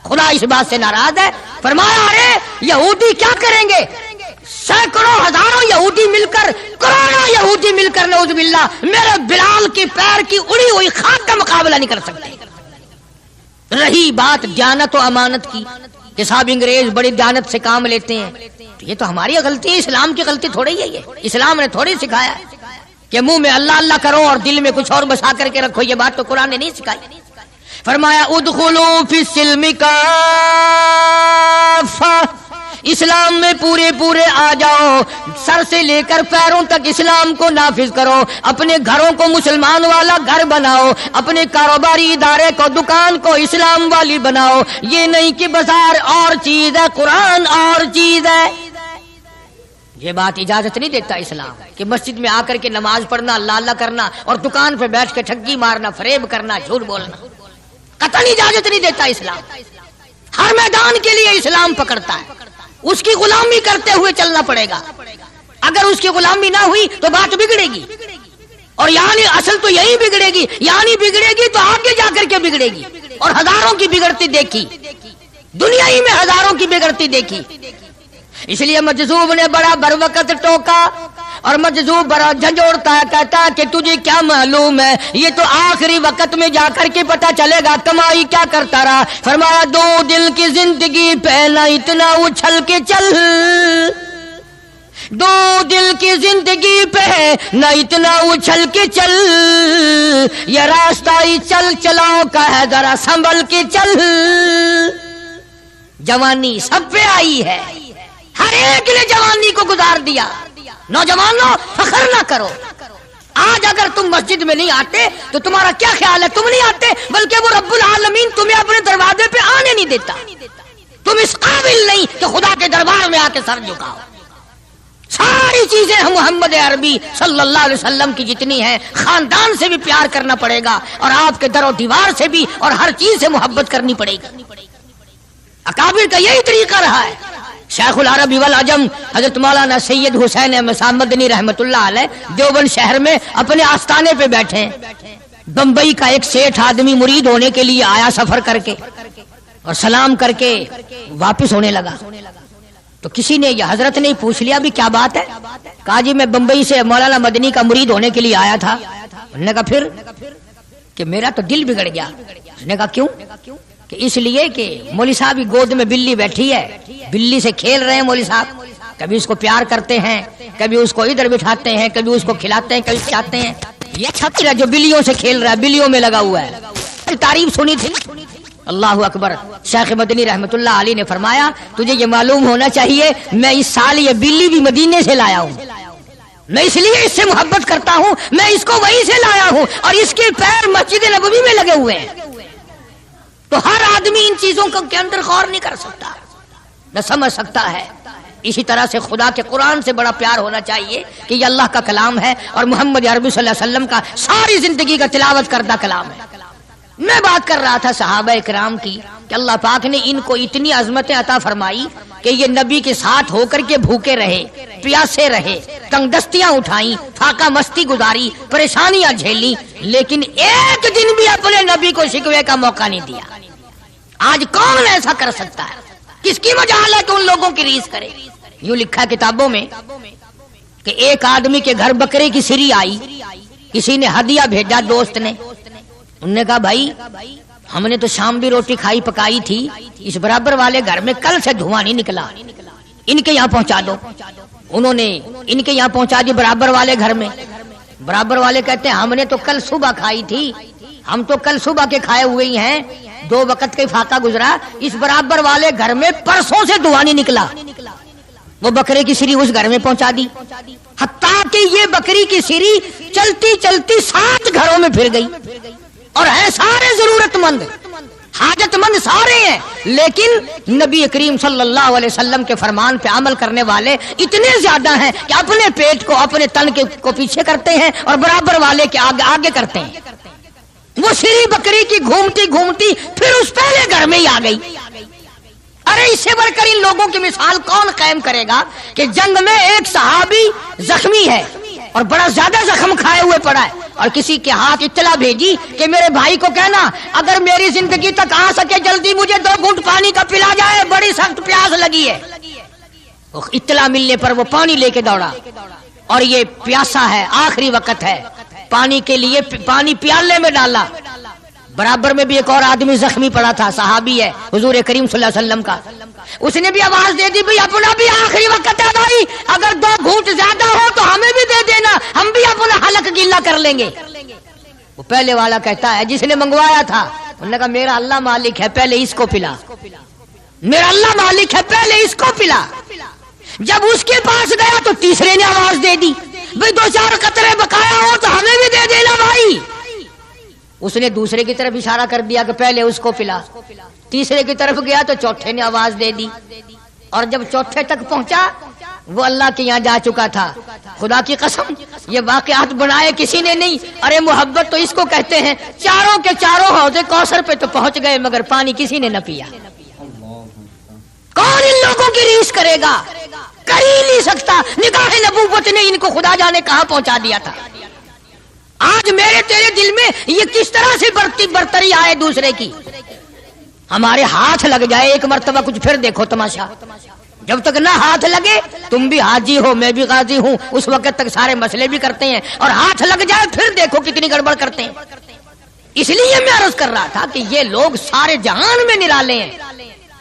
خدا اس بات سے ناراض ہے فرمایا ارے یہودی کیا کریں گے سینکڑوں ہزاروں یہودی مل کر کروڑوں یہودی مل کر نعوذ باللہ میرے بلال کی پیر کی اڑی ہوئی خاک کا مقابلہ نہیں کر سکتے رہی بات دیانت و امانت کی کہ صاحب انگریز بڑی دیانت سے کام لیتے ہیں یہ تو ہماری غلطی ہے اسلام کی غلطی تھوڑی ہے یہ اسلام نے تھوڑی سکھایا ہے کہ منہ میں اللہ اللہ کرو اور دل میں کچھ اور بسا کر کے رکھو یہ بات تو قرآن نے نہیں سکھائی فرمایا ادخلوا فی السلم کافہ اسلام میں پورے پورے آ جاؤ سر سے لے کر پیروں تک اسلام کو نافذ کرو اپنے گھروں کو مسلمان والا گھر بناؤ اپنے کاروباری ادارے کو دکان کو اسلام والی بناؤ یہ نہیں کہ بازار اور چیز ہے قرآن اور چیز ہے یہ بات اجازت نہیں دیتا اسلام کہ مسجد میں آ کر کے نماز پڑھنا اللہ اللہ کرنا اور دکان پہ بیٹھ کے ٹھگی مارنا فریب کرنا جھوٹ بولنا قطعاً اجازت نہیں دیتا اسلام ہر میدان کے لیے اسلام پکڑتا ہے اس کی غلامی کرتے ہوئے چلنا پڑے گا اگر اس کی غلامی نہ ہوئی تو بات بگڑے گی اور یعنی اصل تو یہی بگڑے گی یعنی بگڑے گی تو آگے جا کر کے بگڑے گی اور ہزاروں کی بگڑتی دیکھی دنیا ہی میں ہزاروں کی بگڑتی دیکھی اس لیے مجذوب نے بڑا بر وقت ٹوکا اور مجذوب برا جھنجھوڑتا ہے، کہتا ہے کہ تجھے کیا معلوم ہے، یہ تو آخری وقت میں جا کر کے پتہ چلے گا کمائی کیا کرتا رہا۔ فرمایا دو دل کی زندگی پہلا اتنا اچھل کے چل، دو دل کی زندگی پہ نہ اتنا اچھل کے چل، یہ راستہ ہی چل چلاؤ کا ہے ذرا سنبھل کے چل۔ جوانی سب پہ آئی ہے، ہر ایک نے جوانی کو گزار دیا۔ نوجوانوں فخر نہ کرو، آج اگر تم مسجد میں نہیں آتے تو تمہارا کیا خیال ہے؟ تم نہیں آتے بلکہ وہ رب العالمین تمہیں اپنے دروازے پہ آنے نہیں دیتا۔ تم اس قابل نہیں کہ خدا کے دربار میں آ کے سر جھکاؤ۔ ساری چیزیں ہم محمد عربی صلی اللہ علیہ وسلم کی جتنی ہیں، خاندان سے بھی پیار کرنا پڑے گا اور آپ کے در و دیوار سے بھی اور ہر چیز سے محبت کرنی پڑے گی۔ اکابر کا یہی طریقہ رہا ہے۔ شیخ العرب والعجم حضرت مولانا سید حسین احمد مدنی رحمت اللہ علیہ دیوبند شہر میں اپنے آستانے پہ بیٹھے، بمبئی کا ایک سیٹھ آدمی مرید ہونے کے لیے آیا سفر کر کے، اور سلام کر کے واپس ہونے لگا تو کسی نے یہ حضرت نے پوچھ لیا بھی کیا بات ہے؟ کہا جی میں بمبئی سے مولانا مدنی کا مرید ہونے کے لیے آیا تھا۔ انہوں نے کہا پھر؟ کہ میرا تو دل بگڑ گیا۔ اس نے کہا کیوں؟ کہ اس لیے کہ مولوی صاحب کی گود میں بلی بیٹھی ہے، بلی سے کھیل رہے ہیں مولوی صاحب، کبھی اس کو پیار کرتے ہیں، کبھی اس کو ادھر بٹھاتے ہیں، کبھی اس کو کھلاتے ہیں، کبھی کھلاتے ہیں۔ یہ چھپی جو بلیوں سے کھیل رہا ہے، بلیوں میں لگا ہوا ہے۔ تعریف سنی تھی۔ اللہ اکبر۔ شیخ مدنی رحمت اللہ علیہ نے فرمایا تجھے یہ معلوم ہونا چاہیے میں اس سال یہ بلی بھی مدینے سے لایا ہوں، میں اس لیے اس سے محبت کرتا ہوں، میں اس کو وہیں سے لایا ہوں اور اس کے پیر مسجد نبوی میں لگے ہوئے ہیں۔ تو ہر آدمی ان چیزوں کے اندر غور نہیں کر سکتا، نہ سمجھ سکتا ہے۔ اسی طرح سے خدا کے قرآن سے بڑا پیار ہونا چاہیے کہ یہ اللہ کا کلام ہے اور محمد عربی صلی اللہ علیہ وسلم کا ساری زندگی کا تلاوت کردہ کلام ہے۔ میں بات کر رہا تھا صحابہ کرام کی کہ اللہ پاک نے ان کو اتنی عظمتیں عطا فرمائی کہ یہ نبی کے ساتھ ہو کر کے بھوکے رہے، پیاسے رہے، تنگ دستیاں اٹھائیں، فاقہ مستی گزاری، پریشانیاں جھیلی، لیکن ایک دن بھی اپنے نبی کو شکوے کا موقع نہیں دیا۔ آج کون ایسا کر سکتا ہے؟ کس کی مجال ہے کہ ان لوگوں کی ریس کرے؟ یوں لکھا کتابوں میں کہ ایک آدمی کے گھر بکرے کی سری آئی، کسی نے ہدیہ بھیجا دوست نے، انہوں نے کہا بھائی ہم نے تو شام بھی روٹی کھائی پکائی تھی، اس برابر والے گھر میں کل سے دھواں نہیں نکلا، ان کے یہاں پہنچا دو۔ انہوں نے ان کے یہاں پہنچا دی برابر والے گھر میں۔ برابر والے کہتے ہیں ہم نے تو کل صبح کھائی تھی، ہم تو کل صبح کے کھائے ہوئے ہی ہیں، 2 وقت کا فاقہ گزرا، اس برابر والے گھر میں پرسوں سے دھواں نہیں نکلا۔ وہ بکرے کی سری اس گھر میں پہنچا دی، حتیٰ کہ یہ بکری کی سری چلتی چلتی 7 گھروں میں پھر گئی، اور ہیں سارے ضرورت مند، حاجت مند سارے ہیں، لیکن نبی کریم صلی اللہ علیہ وسلم کے فرمان پہ عمل کرنے والے اتنے زیادہ ہیں کہ اپنے پیٹ کو اپنے تن کو پیچھے کرتے ہیں اور برابر والے کے آگے کرتے ہیں۔ وہ سری بکری کی گھومتی گھومتی پھر اس پہلے گھر میں ہی آ گئی۔ ارے اس سے بڑھ کر ان لوگوں کی مثال کون قائم کرے گا کہ جنگ میں ایک صحابی زخمی ہے اور بڑا زیادہ زخم کھائے ہوئے پڑا ہے، اور کسی کے ہاتھ اطلاع بھیجی کہ میرے بھائی کو کہنا اگر میری زندگی تک آ سکے جلدی مجھے 2 گھونٹ پانی کا پلا جائے، بڑی سخت پیاس لگی ہے۔ اطلاع ملنے پر وہ پانی لے کے دوڑا، اور یہ پیاسا ہے، آخری وقت ہے، پانی کے لیے پانی پیالے میں ڈالا۔ برابر میں بھی ایک اور آدمی زخمی پڑا تھا، صحابی ہے حضور کریم صلی اللہ علیہ وسلم کا، اس نے بھی آواز دے دی بھئی اپنا بھی آخری وقت ہے بھائی، اگر 2 گھونٹ زیادہ ہو تو ہمیں بھی دے دینا، ہم بھی اپنا حلق گیلا کر لیں گے۔ وہ پہلے والا کہتا ہے جس نے منگوایا تھا، انہوں نے کہا میرا اللہ مالک ہے پہلے اس کو پلا، میرا اللہ مالک ہے پہلے اس کو پلا۔ جب اس کے پاس گیا تو تیسرے نے آواز دے دی بھئی 2-4 قطرے بقایا ہو تو ہمیں بھی دے دینا بھائی۔ اس نے دوسرے کی طرف اشارہ کر دیا کہ پہلے اس کو پلا، تیسرے کی طرف گیا تو چوتھے نے آواز دے دی، اور جب چوتھے تک پہنچا وہ اللہ کے یہاں جا چکا تھا۔ خدا کی قسم یہ واقعات بنائے کسی نے نہیں، ارے محبت تو اس کو کہتے ہیں۔ چاروں کے چاروں حوض کوثر پہ تو پہنچ گئے مگر پانی کسی نے نہ پیا۔ کون ان لوگوں کی ریس کرے گا؟ کر ہی نہیں سکتا۔ نگاہ نبوت نے ان کو خدا جانے کہاں پہنچا دیا تھا۔ آج میرے تیرے دل میں یہ کس طرح سے برتری آئے دوسرے کی، ہمارے ہاتھ لگ جائے ایک مرتبہ کچھ پھر دیکھو تماشا۔ جب تک نہ ہاتھ لگے، تم بھی حاجی ہو میں بھی غازی ہوں، اس وقت تک سارے مسئلے بھی کرتے ہیں، اور ہاتھ لگ جائے پھر دیکھو کتنی گڑبڑ کرتے ہیں۔ اس لیے میں عرض کر رہا تھا کہ یہ لوگ سارے جہان میں نرالے ہیں،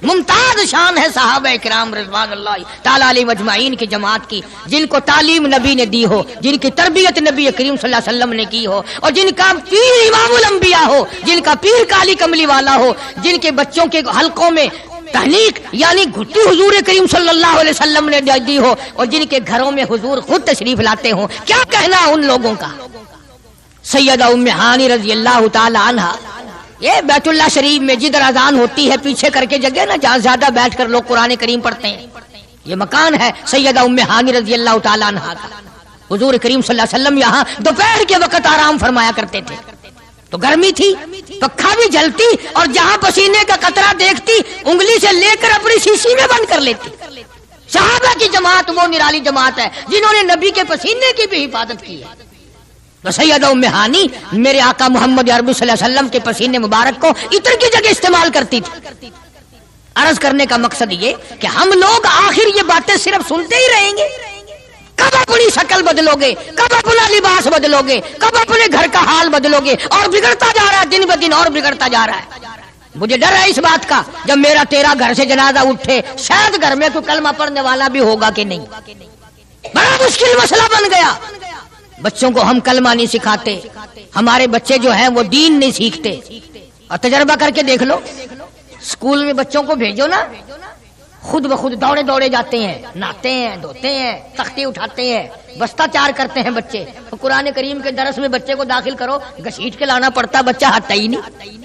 ممتاز شان ہے صحابہ کرام رضوان اللہ تعالی علیہم اجمعین کی جماعت کی، جن کو تعلیم نبی نے دی ہو، جن کی تربیت نبی کریم صلی اللہ علیہ وسلم نے کی ہو، اور جن کا پیر امام الانبیاء ہو، جن کا پیر کالی کملی والا ہو، جن کے بچوں کے حلقوں میں تحلیق یعنی گھٹی حضور کریم صلی اللہ علیہ وسلم نے دی ہو، اور جن کے گھروں میں حضور خود تشریف لاتے ہوں۔ کیا کہنا ان لوگوں کا؟ سیدہ ام ہانی رضی اللہ تعالی عنہا، یہ بیت اللہ شریف میں جدھر اذان ہوتی ہے پیچھے کر کے جگہ نا جہاں زیادہ بیٹھ کر لوگ قرآن کریم پڑھتے ہیں، یہ مکان ہے سیدہ ام ہانی رضی اللہ تعالی عنہا کا۔ حضور کریم صلی اللہ علیہ وسلم یہاں دوپہر کے وقت آرام فرمایا کرتے تھے، تو گرمی تھی، پکھا بھی جلتی، اور جہاں پسینے کا قطرہ دیکھتی انگلی سے لے کر اپنی شیشی میں بند کر لیتی۔ صحابہ کی جماعت وہ نرالی جماعت ہے جنہوں نے نبی کے پسینے کی بھی حفاظت کی ہے۔ تو سیدہ ام ہانی میرے آقا محمد عربی صلی اللہ علیہ وسلم کے پسینے مبارک کو عطر کی جگہ استعمال کرتی تھی۔ عرض کرنے کا مقصد یہ کہ ہم لوگ آخر یہ باتیں صرف سنتے ہی رہیں گے؟ کب اپنی شکل بدلو گے؟ کب اپنا لباس بدلو گے؟ کب اپنے گھر کا حال بدلو گے؟ اور بگڑتا جا رہا ہے، دن بدن اور بگڑتا جا رہا ہے۔ مجھے ڈر ہے اس بات کا، جب میرا تیرا گھر سے جنازہ اٹھے شاید گھر میں کوئی کلمہ پڑھنے والا بھی ہوگا کہ نہیں۔ بڑا مشکل مسئلہ بن گیا۔ بچوں کو ہم کلمہ نہیں سکھاتے، ہمارے بچے جو ہیں وہ دین نہیں سیکھتے۔ اور تجربہ کر کے دیکھ لو، اسکول میں بچوں کو بھیجو نا، خود بخود دوڑے دوڑے جاتے ہیں، نہاتے ہیں، دھوتے ہیں، تختی اٹھاتے ہیں، بستہ چار کرتے ہیں بچے۔ تو قرآن کریم کے درس میں بچے کو داخل کرو، گھسیٹ کے لانا پڑتا، بچہ ہٹتا ہی نہیں،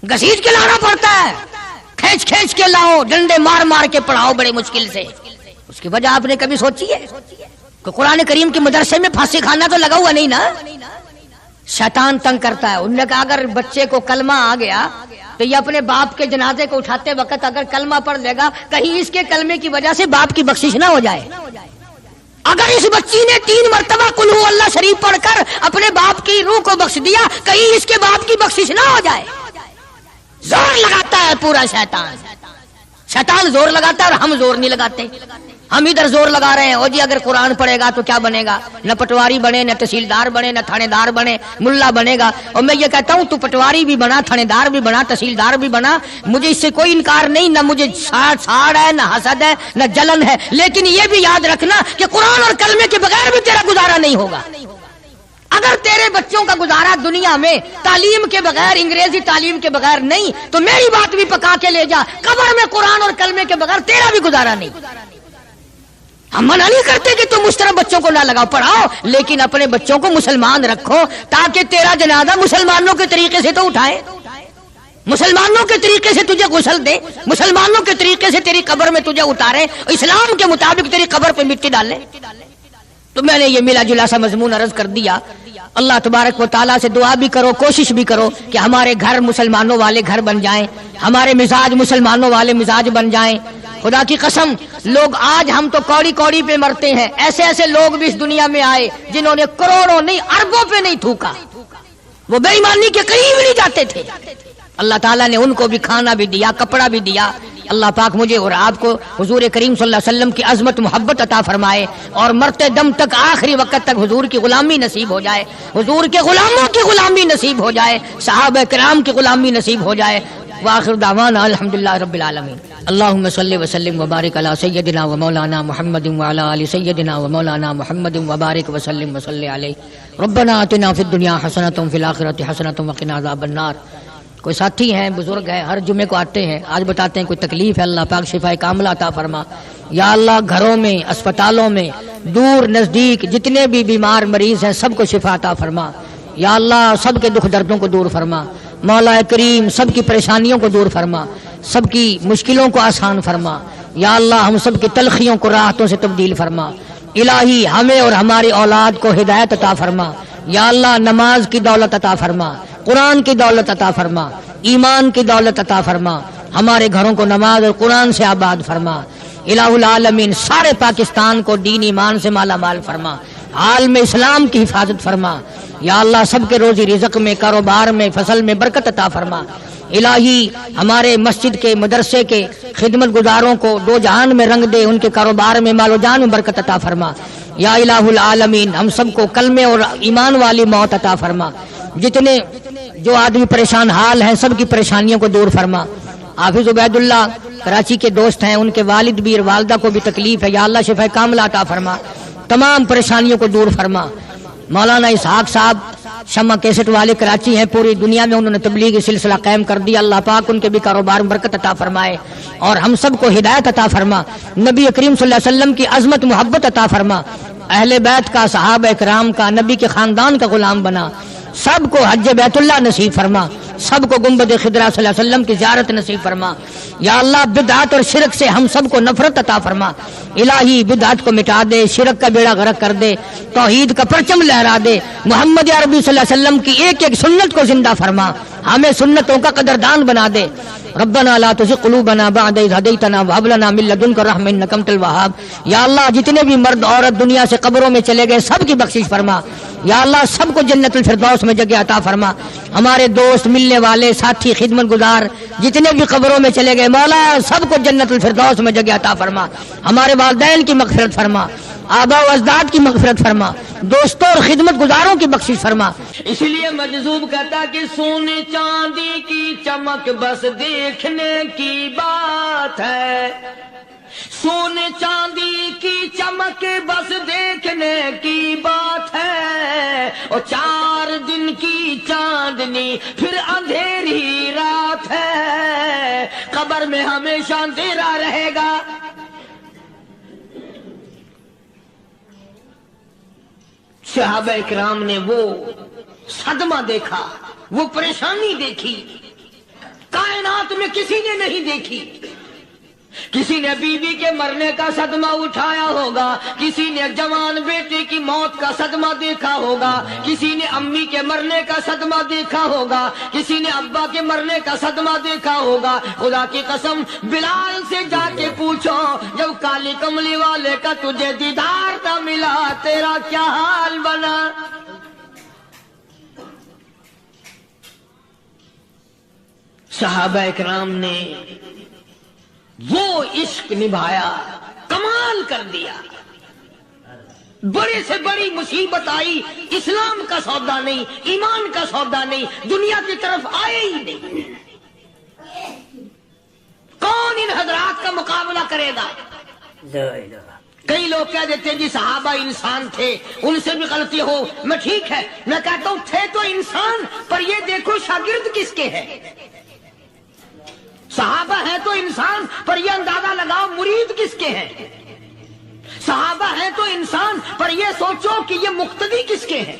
گھسیٹ کے لانا پڑتا ہے، کھینچ کھینچ کے لاؤ، ڈنڈے مار مار کے پڑھاؤ بڑے مشکل سے۔ اس کی وجہ آپ نے کبھی سوچی ہے کہ قرآن کریم کے مدرسے میں پھانسی کھانا تو لگا ہوا نہیں نا؟ شیطان تنگ کرتا ہے۔ انہوں نے کہا اگر بچے کو کلمہ آ گیا تو یہ اپنے باپ کے جنازے کو اٹھاتے وقت اگر کلمہ پڑھ لے گا، کہیں اس کے کلمے کی وجہ سے باپ کی بخشش نہ ہو جائے۔ اگر اس بچی نے 3 مرتبہ قل ہو اللہ شریف پڑھ کر اپنے باپ کی روح کو بخش دیا، کہیں اس کے باپ کی بخشش نہ ہو جائے۔ زور لگاتا ہے پورا شیطان، شیطان زور لگاتا ہے اور ہم زور نہیں لگاتے۔ ہم ادھر زور لگا رہے ہیں، او جی اگر قرآن پڑھے گا تو کیا بنے گا؟ نہ پٹواری بنے، نہ تحصیلدار بنے، نہ تھانے دار بنے، ملا بنے گا۔ اور میں یہ کہتا ہوں تو پٹواری بھی بنا، تھانے دار بھی بنا، تحصیلدار بھی بنا، مجھے اس سے کوئی انکار نہیں، نہ مجھے ساڑ ہے، نہ حسد ہے، نہ جلن ہے، لیکن یہ بھی یاد رکھنا کہ قرآن اور کلمے کے بغیر بھی تیرا گزارا نہیں ہوگا۔ اگر تیرے بچوں کا گزارا دنیا میں تعلیم کے بغیر، انگریزی تعلیم کے بغیر نہیں، تو میری بات بھی پکا کے لے جا، قبر میں قرآن اور کلمے کے بغیر تیرا بھی گزارا نہیں۔ ہم منع نہیں کرتے کہ تم اس طرح بچوں کو نہ لگاؤ، پڑھاؤ، لیکن اپنے بچوں کو مسلمان رکھو تاکہ تیرا جنازہ مسلمانوں کے طریقے سے تو اٹھائے، مسلمانوں کے طریقے سے تجھے غسل دے، مسلمانوں کے طریقے سے تیری قبر میں تجھے اتارے، اسلام کے مطابق تیری قبر پہ مٹی ڈالے۔ تو میں نے یہ ملا جلا سا مضمون عرض کر دیا۔ اللہ تبارک و تعالیٰ سے دعا بھی کرو، کوشش بھی کرو کہ ہمارے گھر مسلمانوں والے گھر بن جائیں، ہمارے مزاج مسلمانوں والے مزاج بن جائیں۔ خدا کی قسم، لوگ آج ہم تو کوڑی کوڑی پہ مرتے ہیں، ایسے ایسے لوگ بھی اس دنیا میں آئے جنہوں نے کروڑوں نہیں اربوں پہ نہیں تھوکا، وہ بے ایمانی کے قریب نہیں جاتے تھے۔ اللہ تعالیٰ نے ان کو بھی کھانا بھی دیا، کپڑا بھی دیا۔ اللہ پاک مجھے اور آپ کو حضور کریم صلی اللہ علیہ وسلم کی عظمت محبت عطا فرمائے، اور مرتے دم تک آخری وقت تک حضور کی غلامی نصیب ہو جائے، حضور کے غلاموں کی غلامی نصیب ہو جائے، صحابہ کرام کی غلامی نصیب ہو جائے۔ وآخر دعوانا الحمدللہ رب العالمین۔ اللہم صلی وسلم وبارک علی سیدنا و مولانا محمد وعلی آل سیدنا و مولانا محمد وبارک وسلم وصلی علیہ۔ ربنا آتنا فی الدنیا حسنۃ وفی الآخرۃ حسنۃ وقنا عذاب النار۔ کوئی ساتھی ہیں، بزرگ ہیں، ہر جمعے کو آتے ہیں، آج بتاتے ہیں کوئی تکلیف ہے، اللہ پاک شفا کاملہ عطا فرما۔ یا اللہ گھروں میں، اسپتالوں میں، دور نزدیک جتنے بھی بیمار مریض ہیں سب کو شفا عطا فرما۔ یا اللہ سب کے دکھ دردوں کو دور فرما۔ مولا کریم سب کی پریشانیوں کو دور فرما، سب کی مشکلوں کو آسان فرما۔ یا اللہ ہم سب کی تلخیوں کو راحتوں سے تبدیل فرما۔ الہی ہمیں اور ہماری اولاد کو ہدایت عطا فرما۔ یا اللہ نماز کی دولت عطا فرما، قرآن کی دولت عطا فرما، ایمان کی دولت عطا فرما، ہمارے گھروں کو نماز اور قرآن سے آباد فرما۔ الہ العالمین سارے پاکستان کو دین ایمان سے مالا مال فرما، عالم اسلام کی حفاظت فرما۔ یا اللہ سب کے روزی رزق میں، کاروبار میں، فصل میں برکت عطا فرما۔ الہی ہمارے مسجد کے مدرسے کے خدمت گزاروں کو دو جہان میں رنگ دے، ان کے کاروبار میں مال و جان میں برکت عطا فرما یا الہ العالمین، ہم سب کو کلمے اور ایمان والی موت عطا فرما، جتنے جو آدمی پریشان حال ہیں سب کی پریشانیوں کو دور فرما۔ حافظ عبید اللہ کراچی کے دوست ہیں، ان کے والد بھی اور والدہ کو بھی تکلیف ہے، یا اللہ شفا کاملہ عطا فرما، تمام پریشانیوں کو دور فرما۔ مولانا اسحاق صاحب شمع کیسٹ والے کراچی ہیں، پوری دنیا میں انہوں نے تبلیغی سلسلہ قائم کر دیا، اللہ پاک ان کے بھی کاروبار میں برکت عطا فرمائے اور ہم سب کو ہدایت عطا فرما، نبی کریم صلی اللہ علیہ وسلم کی عظمت محبت عطا فرما، اہل بیت کا، صحابہ کرام کا، نبی کے خاندان کا غلام بنا، سب کو حج بیت اللہ نصیب فرما، سب کو گنبد خضرا صلی اللہ علیہ وسلم کی زیارت نصیب فرما، یا اللہ بدعات اور شرک سے ہم سب کو نفرت عطا فرما، الہی بدعات کو مٹا دے، شرک کا بیڑا غرق کر دے، توحید کا پرچم لہرا دے، محمد عربی صلی اللہ علیہ وسلم کی ایک ایک سنت کو زندہ فرما، ہمیں سنتوں کا قدردان بنا دے۔ ربنا لا تزغ قلوبنا بعد إذ هديتنا وهب لنا من لدنك رحمة إنك أنت الوهاب۔ یا اللہ جتنے بھی مرد عورت دنیا سے قبروں میں چلے گئے سب کی بخشش فرما، یا اللہ سب کو جنت الفردوس میں جگہ عطا فرما، ہمارے دوست ملنے والے ساتھی خدمت گزار جتنے بھی قبروں میں چلے گئے مولا سب کو جنت الفردوس میں جگہ عطا فرما، ہمارے والدین کی مغفرت فرما، آبا و اجداد کی مغفرت فرما، دوستوں اور خدمت گزاروں کی بخشش فرما۔ اس لیے مجذوب کہتا کہ سونے چاندی کی چمک بس دیکھنے کی بات ہے، سونے چاندی کی چمک بس دیکھنے کی بات ہے، اور 4 دن کی چاندنی پھر اندھیری رات ہے، قبر میں ہمیشہ اندھیرا رہے گا۔ صحابہ اکرام نے وہ صدمہ دیکھا، وہ پریشانی دیکھی، کائنات میں کسی نے نہیں دیکھی۔ کسی نے بیوی کے مرنے کا صدمہ اٹھایا ہوگا، کسی نے جوان بیٹے کی موت کا صدمہ دیکھا ہوگا، کسی نے امی کے مرنے کا صدمہ دیکھا ہوگا، کسی نے ابا کے مرنے کا صدمہ دیکھا ہوگا۔ خدا کی قسم بلال سے جا کے پوچھو جب کالی کملی والے کا تجھے دیدار نہ ملا تیرا کیا حال بنا۔ صحابہ اکرام نے وہ عشق نبھایا، کمال کر دیا، بڑے سے بڑی مصیبت آئی، اسلام کا سودا نہیں، ایمان کا سودا نہیں، دنیا کی طرف آئے ہی نہیں۔ کون ان حضرات کا مقابلہ کرے گا؟ کئی لوگ کہہ دیتے ہیں جی صحابہ انسان تھے، ان سے بھی غلطی ہو، میں ٹھیک ہے، میں کہتا ہوں تھے تو انسان، پر یہ دیکھو شاگرد کس کے ہیں۔ صحابہ ہیں تو انسان، پر یہ اندازہ لگاؤ مرید کس کے ہیں۔ صحابہ ہیں تو انسان، پر یہ سوچو کہ یہ مقتدی کس کے ہیں۔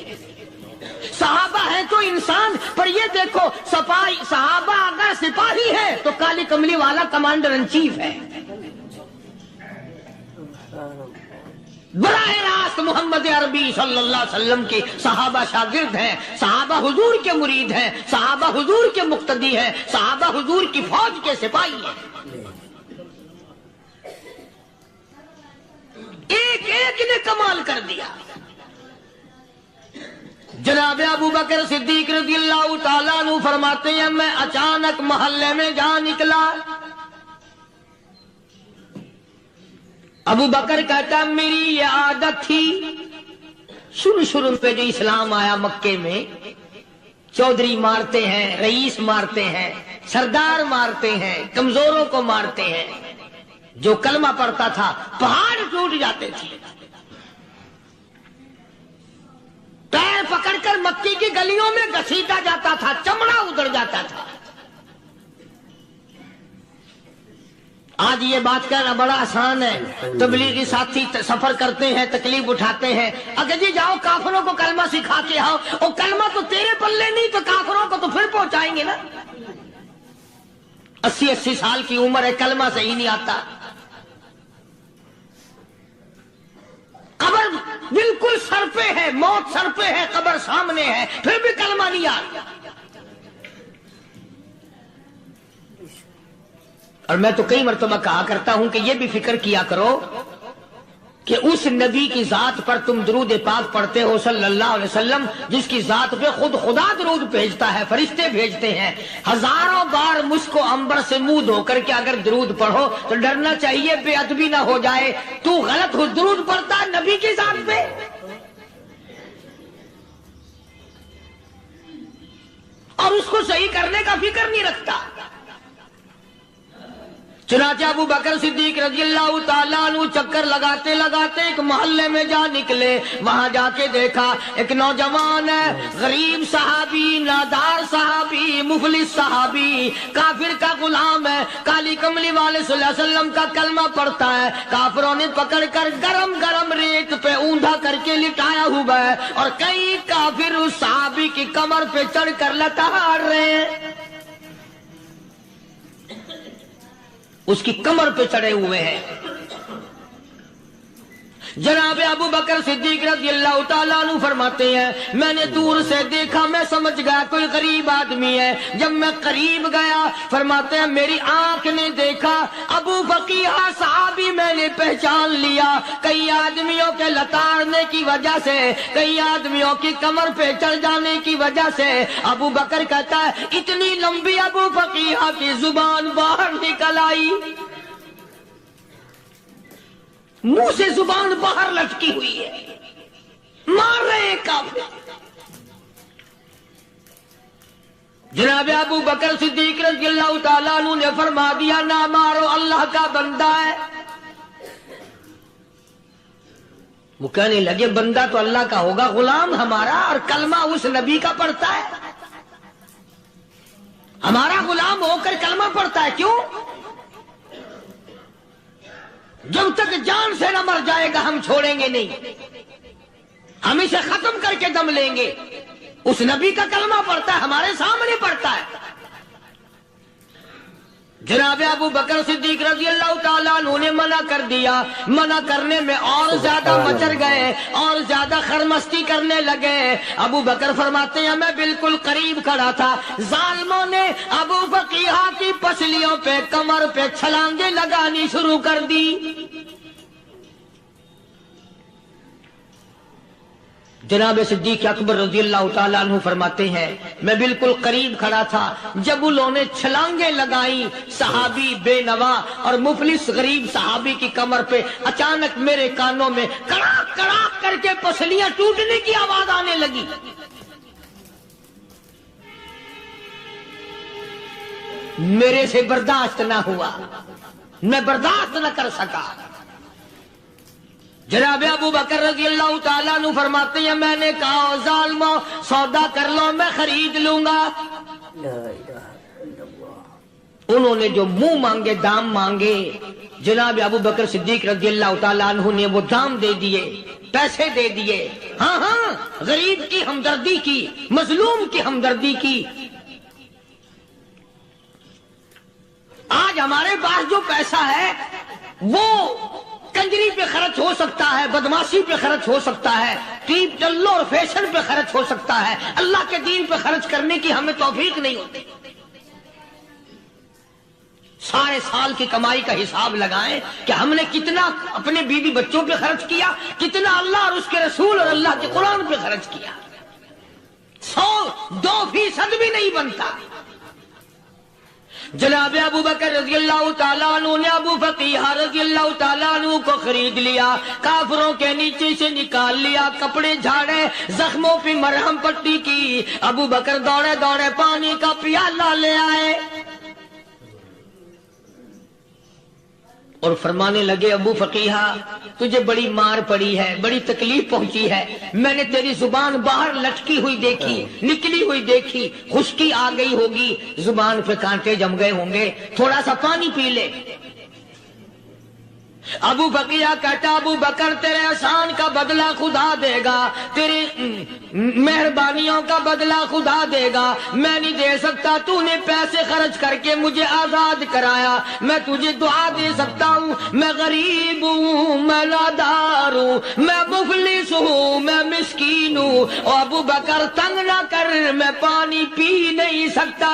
صحابہ ہیں تو انسان، پر یہ دیکھو صحابہ اگر سپاہی ہے تو کالی کملی والا کمانڈر ان چیف ہے۔ براہ راست محمد عربی صلی اللہ علیہ وسلم کے صحابہ شاگرد ہیں، صحابہ حضور کے مرید ہیں، صحابہ حضور کے مقتدی ہیں، صحابہ حضور کی فوج کے سپاہی ہیں۔ ایک ایک نے کمال کر دیا۔ جناب ابو بکر صدیق رضی اللہ تعالیٰ عنہ فرماتے ہیں میں اچانک محلے میں جا نکلا۔ ابو بکر کہتا میری یہ عادت تھی، شروع پہ جو اسلام آیا مکے میں، چودھری مارتے ہیں، رئیس مارتے ہیں، سردار مارتے ہیں، کمزوروں کو مارتے ہیں، جو کلمہ پڑھتا تھا پہاڑ ٹوٹ جاتے تھے، پیر پکڑ کر مکی کی گلیوں میں گھسیٹا جاتا تھا، چمڑا ادھر جاتا تھا۔ آج یہ بات کہنا بڑا آسان ہے، تبلیغی ساتھی سفر کرتے ہیں، تکلیف اٹھاتے ہیں، اگر جی جاؤ کافروں کو کلمہ سکھا کے آؤ، اور کلمہ تو تیرے پلے نہیں تو کافروں کو تو پھر پہنچائیں گے نا۔ 80 سال کی عمر ہے، کلمہ صحیح نہیں آتا، قبر بالکل سر پہ ہے، موت سر پہ ہے، قبر سامنے ہے، پھر بھی کلمہ نہیں آتا۔ اور میں تو کئی مرتبہ کہا کرتا ہوں کہ یہ بھی فکر کیا کرو کہ اس نبی کی ذات پر تم درود پاک پڑھتے ہو صلی اللہ علیہ وسلم، جس کی ذات پہ خود خدا درود بھیجتا ہے، فرشتے بھیجتے ہیں۔ ہزاروں بار مجھ کو عنبر سے منہ دھو کر کے اگر درود پڑھو تو ڈرنا چاہیے بے ادبی نہ ہو جائے، تو غلط ہو درود پڑھتا ہے نبی کی ذات پہ۔ اور اس کو صحیح کرنے کا فکر نہیں رکھتا۔ چنانچہ ابو بکر صدیق رضی اللہ تعالیٰ عنہ چکر لگاتے لگاتے ایک محلے میں جا نکلے، وہاں جا کے دیکھا ایک نوجوان ہے، غریب صحابی، نادار صحابی، مفلس صحابی، کافر کا غلام ہے، کالی کملی والے صلی اللہ علیہ وسلم کا کلمہ پڑھتا ہے، کافروں نے پکڑ کر گرم گرم ریت پہ اونڈا کر کے لٹایا ہوا ہے، اور کئی کافر اس صحابی کی کمر پہ چڑھ کر لتاڑ رہے ہیں، اس کی کمر پہ چڑھے ہوئے ہیں۔ جناب ابو بکر صدیق رضی اللہ تعالیٰ عنہ فرماتے ہیں میں نے دور سے دیکھا، میں سمجھ گیا کوئی غریب آدمی ہے۔ جب میں قریب گیا فرماتے ہیں میری آنکھ نے دیکھا ابو فقیہ صحابی، میں نے پہچان لیا۔ کئی آدمیوں کے لتاڑنے کی وجہ سے، کئی آدمیوں کی کمر پہ چڑھ جانے کی وجہ سے ابو بکر کہتا ہے اتنی لمبی ابو فقیہ کی زبان باہر نکل آئی، منہ سے زبان باہر لٹکی ہوئی ہے، مار رہے ہیں کافر۔ جناب ابو بکر صدیق رضی اللہ تعالیٰ عنہ نے فرما دیا نہ مارو، اللہ کا بندہ ہے۔ وہ کہنے لگے بندہ تو اللہ کا ہوگا، غلام ہمارا، اور کلمہ اس نبی کا پڑھتا ہے، ہمارا غلام ہو کر کلمہ پڑھتا ہے، کیوں؟ جب تک جان سے نہ مر جائے گا ہم چھوڑیں گے نہیں، ہم اسے ختم کر کے دم لیں گے۔ اس نبی کا کلمہ پڑھتا ہے، ہمارے سامنے پڑھتا ہے۔ جناب ابو بکر صدیق رضی اللہ تعالیٰ عنہ نے منع کر دیا، منع کرنے میں اور زیادہ مچر گئے، اور زیادہ خرمستی کرنے لگے۔ ابو بکر فرماتے ہیں میں بالکل قریب کھڑا تھا، ظالموں نے ابو فقیہ کی پسلیوں پہ، کمر پہ چھلانگیں لگانی شروع کر دی۔ جناب صدیق اکبر رضی اللہ تعالیٰ عنہ فرماتے ہیں میں بالکل قریب کھڑا تھا، جب انہوں نے چھلانگیں لگائیں صحابی بے نوا اور مفلس غریب صحابی کی کمر پہ، اچانک میرے کانوں میں کڑاک کڑاک کر کے پسلیاں ٹوٹنے کی آواز آنے لگی۔ میرے سے برداشت نہ ہوا، میں برداشت نہ کر سکا۔ جناب ابو بکر رضی اللہ تعالیٰ عنہ فرماتے ہیں میں نے کہا ظالمو سودا کر لو، میں خرید لوں گا۔ انہوں نے جو منہ مانگے، دام مانگے، جناب ابو بکر صدیق رضی اللہ تعالیٰ عنہ نے وہ دام دے دیے، پیسے دے دیے۔ ہاں ہاں، غریب کی ہمدردی کی، مظلوم کی ہمدردی کی۔ آج ہمارے پاس جو پیسہ ہے وہ کنجری پہ خرچ ہو سکتا ہے، بدماشی پہ خرچ ہو سکتا ہے، ٹیپ ٹلو اور فیشن پہ خرچ ہو سکتا ہے، اللہ کے دین پہ خرچ کرنے کی ہمیں توفیق نہیں ہوتی۔ سارے سال کی کمائی کا حساب لگائیں کہ ہم نے کتنا اپنے بیوی بچوں پہ خرچ کیا، کتنا اللہ اور اس کے رسول اور اللہ کے قرآن پہ خرچ کیا، 100-2% بھی نہیں بنتا۔ جناب ابو بکر رضی اللہ تعالیٰ عنہ نے ابو فقیہ رضی اللہ تعالیٰ عنہ کو خرید لیا، کافروں کے نیچے سے نکال لیا، کپڑے جھاڑے، زخموں پہ مرہم پٹی کی۔ ابو بکر دوڑے دوڑے پانی کا پیالہ لے آئے اور فرمانے لگے ابو فقیہ تجھے بڑی مار پڑی ہے، بڑی تکلیف پہنچی ہے، میں نے تیری زبان باہر لٹکی ہوئی دیکھی، نکلی ہوئی دیکھی، خشکی آ گئی ہوگی، زبان پہ کانٹے جم گئے ہوں گے، تھوڑا سا پانی پی لے۔ ابو فقیہ کہتا ابو بکر تیرے احسان کا بدلہ خدا دے گا، تیری مہربانیوں کا بدلہ خدا دے گا، میں نہیں دے سکتا، تو نے پیسے خرچ کر کے مجھے آزاد کرایا، میں تجھے دعا دے سکتا ہوں، میں غریب ہوں، میں نادار ہوں، میں مفلس ہوں، میں مسکین ہوں، اور ابو بکر تنگ نہ کر، میں پانی پی نہیں سکتا۔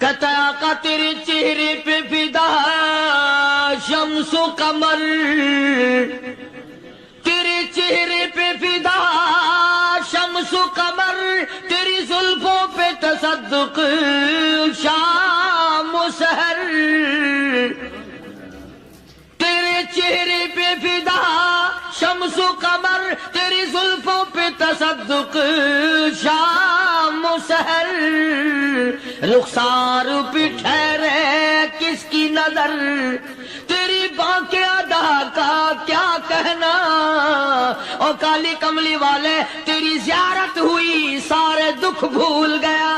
کہتا ہے آقا تیرے چہرے پہ فدا شمس و قمر، تیرے چہرے پہ فدا شمس و قمر، تیری زلفوں پہ تصدق شام و سحر، تیرے چہرے پہ فدا شمس و قمر، تیری زلفوں پہ تصدق شام و سحر، رخسار پہ ٹھہرے کس کی نظر، تیری بانک ادا کا کیا کہنا، او کالی کملی والے تیری زیارت ہوئی سارے دکھ بھول گیا،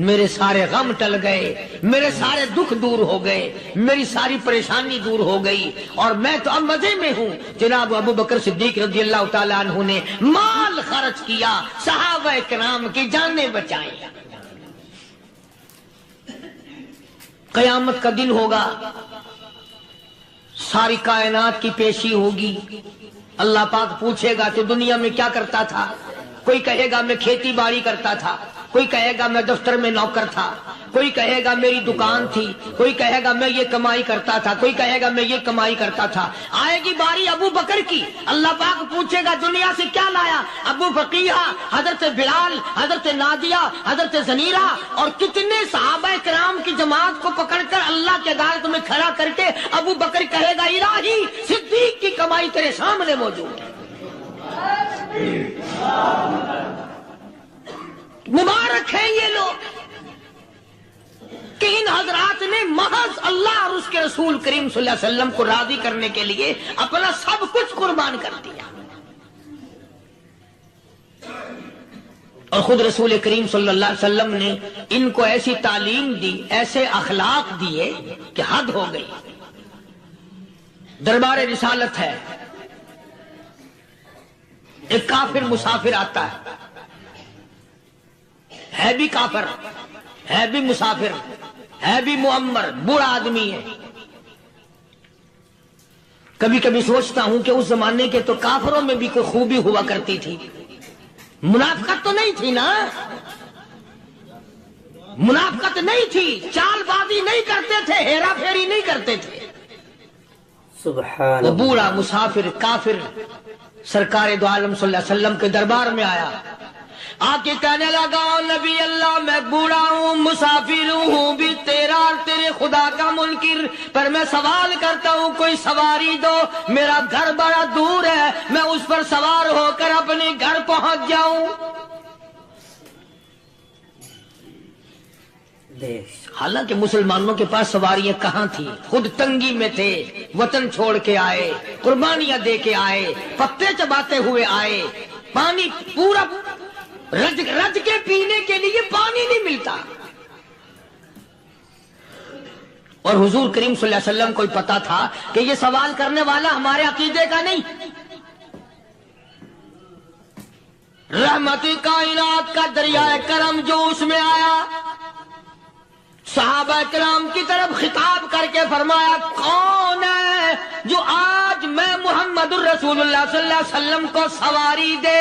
میرے سارے غم ٹل گئے، میرے سارے دکھ دور ہو گئے، میری ساری پریشانی دور ہو گئی، اور میں تو اب مزے میں ہوں۔ جناب ابو بکر صدیق رضی اللہ تعالیٰ عنہ نے مال خرچ کیا، صحابہ کرام کی جانیں بچائیں۔ قیامت کا دن ہوگا، ساری کائنات کی پیشی ہوگی، اللہ پاک پوچھے گا تو دنیا میں کیا کرتا تھا؟ کوئی کہے گا میں کھیتی باڑی کرتا تھا، کوئی کہے گا میں دفتر میں نوکر تھا، کوئی کہے گا میری دکان تھی، کوئی کہے گا میں یہ کمائی کرتا تھا، کوئی کہے گا میں یہ کمائی کرتا تھا۔ آئے گی باری ابو بکر کی، اللہ پاک پوچھے گا دنیا سے کیا لایا؟ ابو بقیہ، حضرت بلال، حضرت نادیہ، حضرت زنیرہ اور کتنے صحابہ کرام کی جماعت کو پکڑ کر اللہ کے عدالت میں کھڑا کر کے ابو بکر کہے گا الہی صدیق کی کمائی تیرے سامنے موجود ہے۔ مبارک ہیں یہ لوگ کہ ان حضرات نے محض اللہ اور اس کے رسول کریم صلی اللہ علیہ وسلم کو راضی کرنے کے لیے اپنا سب کچھ قربان کر دیا، اور خود رسول کریم صلی اللہ علیہ وسلم نے ان کو ایسی تعلیم دی، ایسے اخلاق دیے کہ حد ہو گئی۔ دربار رسالت ہے، ایک کافر مسافر آتا ہے بھی کافر، ہے بھی مسافر، ہے بھی معمر، بوڑھا آدمی ہے۔ کبھی کبھی سوچتا ہوں کہ اس زمانے کے تو کافروں میں بھی کوئی خوبی ہوا کرتی تھی، منافقت تو نہیں تھی نا، منافقت نہیں تھی، چال بازی نہیں کرتے تھے، ہیرا پھیری نہیں کرتے تھے۔ سبحان وہ بوڑھا مسافر کافر سرکار دو عالم صلی اللہ علیہ وسلم کے دربار میں آیا، آ کے کہنے لگا نبی اللہ میں بوڑھا ہوں، مسافر ہوں بھی تیرا اور تیرے خدا کا منکر، پر میں سوال کرتا ہوں کوئی سواری دو، میرا گھر بڑا دور ہے، میں اس پر سوار ہو کر اپنے گھر پہنچ جاؤں۔ حالانکہ مسلمانوں کے پاس سواریاں کہاں تھی، خود تنگی میں تھے، وطن چھوڑ کے آئے، قربانیاں دے کے آئے، پتے چباتے ہوئے آئے، پانی پورا رج کے پینے کے لیے پانی نہیں ملتا، اور حضور کریم صلی اللہ علیہ وسلم کو پتا تھا کہ یہ سوال کرنے والا ہمارے عقیدے کا نہیں۔ رحمت کائنات کا دریائے کرم جو اس میں آیا، صحابہ کرام کی طرف خطاب کر کے فرمایا کون ہے جو آج میں محمد الرسول اللہ صلی اللہ علیہ وسلم کو سواری دے؟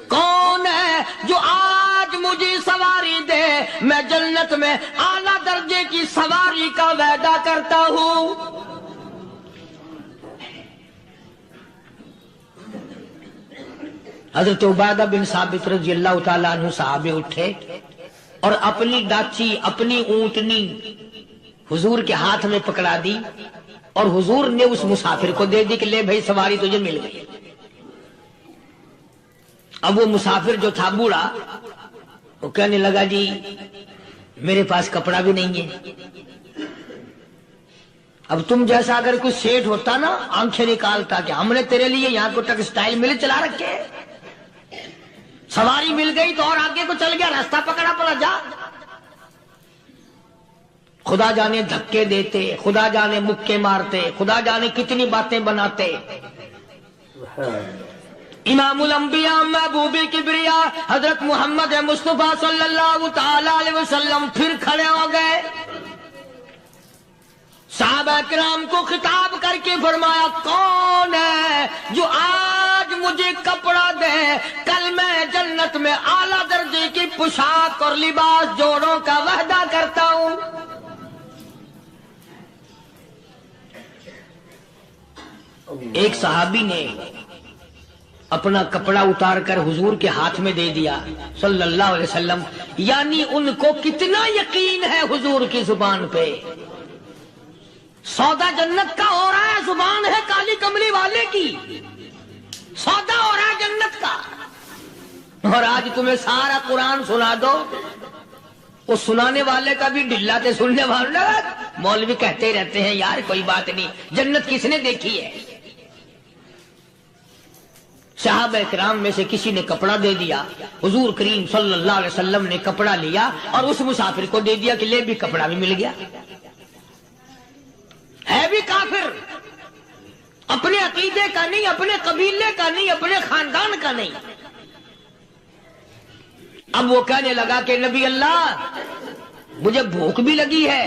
کون ہے جو آج مجھے سواری دے؟ میں جنت میں اعلیٰ درجے کی سواری کا وعدہ کرتا ہوں۔ حضرت عبادہ بن ثابت رضی اللہ تعالیٰ عنہ صحابے اٹھے اور اپنی ڈاچی، اپنی اونٹنی حضور کے ہاتھ میں پکڑا دی، اور حضور نے اس مسافر کو دے دی کہ لے بھائی سواری تجھے مل گئی۔ اب وہ مسافر جو تھا بوڑھا، وہ کہنے لگا جی میرے پاس کپڑا بھی نہیں ہے۔ اب تم جیسا اگر کوئی سیٹ ہوتا نا، آنکھیں نکالتا کہ ہم نے تیرے لیے یہاں کو ٹیکسٹائل مل چلا رکھے، سواری مل گئی تو اور آگے کو چل گیا، راستہ پکڑا پڑا جا۔ خدا جانے دھکے دیتے، خدا جانے مکے مارتے، خدا جانے کتنی باتیں بناتے۔ امام الانبیاء محبوب کبریا حضرت محمد مصطفیٰ صلی اللہ تعالی علیہ وسلم پھر کھڑے ہو گئے، صحابہ کرام کو خطاب کر کے فرمایا کون ہے جو آج مجھے کپڑا دے، کل میں جنت میں اعلیٰ درجے کی پوشاک اور لباس جوڑوں کا وعدہ کرتا ہوں۔ ایک صحابی نے اپنا کپڑا اتار کر حضور کے ہاتھ میں دے دیا صلی اللہ علیہ وسلم، یعنی ان کو کتنا یقین ہے حضور کی زبان پہ۔ سودا جنت کا ہو رہا ہے، زبان ہے کالی کملی والے کی، سودا ہو رہا ہے جنت کا۔ اور آج تمہیں سارا قرآن سنا دو، وہ سنانے والے کا بھی ڈھلا تھے، سننے والے مولوی کہتے رہتے ہیں یار کوئی بات نہیں، جنت کس نے دیکھی ہے؟ صحابہ کرام میں سے کسی نے کپڑا دے دیا، حضور کریم صلی اللہ علیہ وسلم نے کپڑا لیا اور اس مسافر کو دے دیا کہ لے بھی کپڑا بھی مل گیا۔ ہے بھی کافر، اپنے عقیدے کا نہیں، اپنے قبیلے کا نہیں، اپنے خاندان کا نہیں۔ اب وہ کہنے لگا کہ نبی اللہ مجھے بھوک بھی لگی ہے،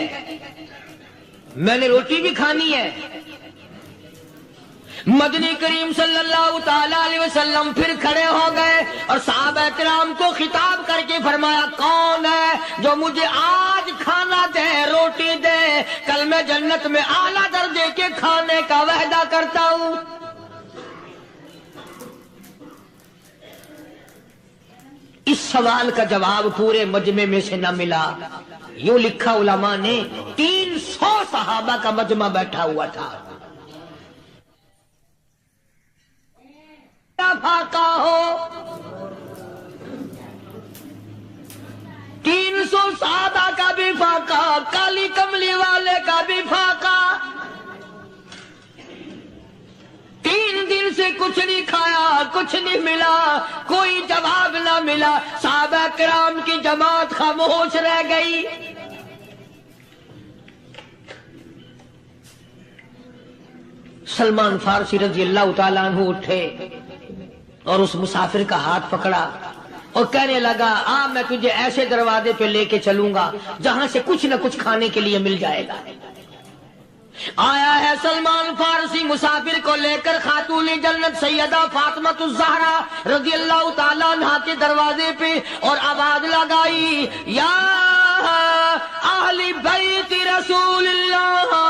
میں نے روٹی بھی کھانی ہے۔ مدنی کریم صلی اللہ تعالی علیہ وسلم پھر کھڑے ہو گئے اور صحابہ کرام کو خطاب کر کے فرمایا، کون ہے جو مجھے آج کھانا دے، روٹی دے، کل میں جنت میں اعلیٰ درجے کے کھانے کا وعدہ کرتا ہوں۔ اس سوال کا جواب پورے مجمع میں سے نہ ملا۔ یوں لکھا علماء نے 300 صحابہ کا مجمع بیٹھا ہوا تھا۔ فاقہ ہو 300 صحابہ کا بھی فاقہ، کالی کملی والے کا بھی فاقہ۔ 3 دن سے کچھ نہیں کھایا، کچھ نہیں ملا، کوئی جواب نہ ملا، صحابہ کرام کی جماعت خاموش رہ گئی۔ سلمان فارسی رضی اللہ تعالیٰ عنہ اٹھے اور اس مسافر کا ہاتھ پکڑا اور کہنے لگا، میں تجھے ایسے دروازے پہ لے کے چلوں گا جہاں سے کچھ نہ کچھ کھانے کے لیے مل جائے گا۔ آیا ہے سلمان فارسی مسافر کو لے کر خاتون جنت سیدہ فاطمہ الزہرا رضی اللہ تعالیٰ عنہا کے دروازے پہ اور آواز لگائی، یا اہل بیت رسول اللہ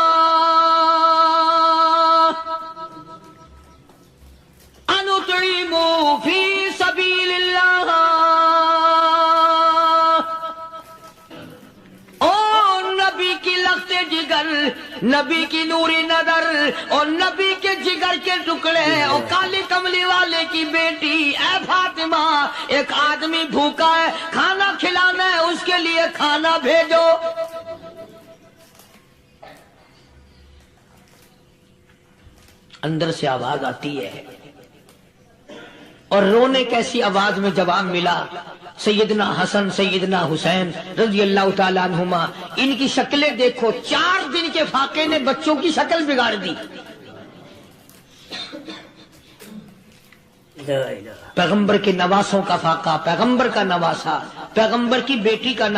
انطعموا فی سبیل اللہ۔ او نبی کی لخت جگر، نبی کی نوری نظر اور نبی کے جگر کے ٹکڑے اور کالی کملی والے کی بیٹی، اے فاطمہ ایک آدمی بھوکا ہے، کھانا کھلانا ہے، اس کے لیے کھانا بھیجو۔ اندر سے آواز آتی ہے اور رونے کیسی آواز میں جواب ملا، سیدنا حسن سیدنا حسین رضی اللہ تعالیٰ عنہما، ان کی شکلیں دیکھو، 4 دن کے فاقے نے بچوں کی شکل بگاڑ دی۔ پیغمبر کے نواسوں کا فاقہ، پیغمبر کا نواسا، پیغمبر کی بیٹی کا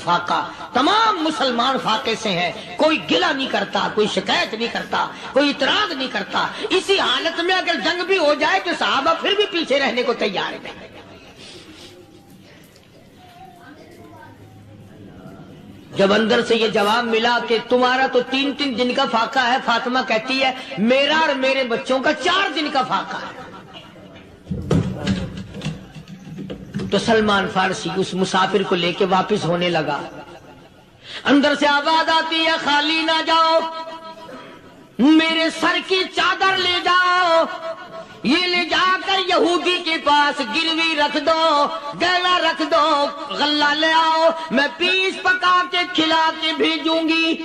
فاقہ، تمام مسلمان فاقے سے ہیں، کوئی گلہ نہیں کرتا، کوئی شکایت نہیں کرتا، کوئی اعتراض نہیں کرتا۔ اسی حالت میں اگر جنگ بھی ہو جائے تو صحابہ پھر بھی پیچھے رہنے کو تیار ہیں۔ جب اندر سے یہ جواب ملا کہ تمہارا تو 3 دن کا فاقہ ہے، فاطمہ کہتی ہے میرا اور میرے بچوں کا 4 دن کا فاقہ ہے، تو سلمان فارسی اس مسافر کو لے کے واپس ہونے لگا۔ اندر سے آواز آتی ہے، خالی نہ جاؤ، میرے سر کی چادر لے جاؤ، یہ لے جا کر یہودی کے پاس گروی رکھ دو، گلا رکھ دو، غلہ لے آؤ، میں پیس پکا کے کھلا کے بھیجوں گی۔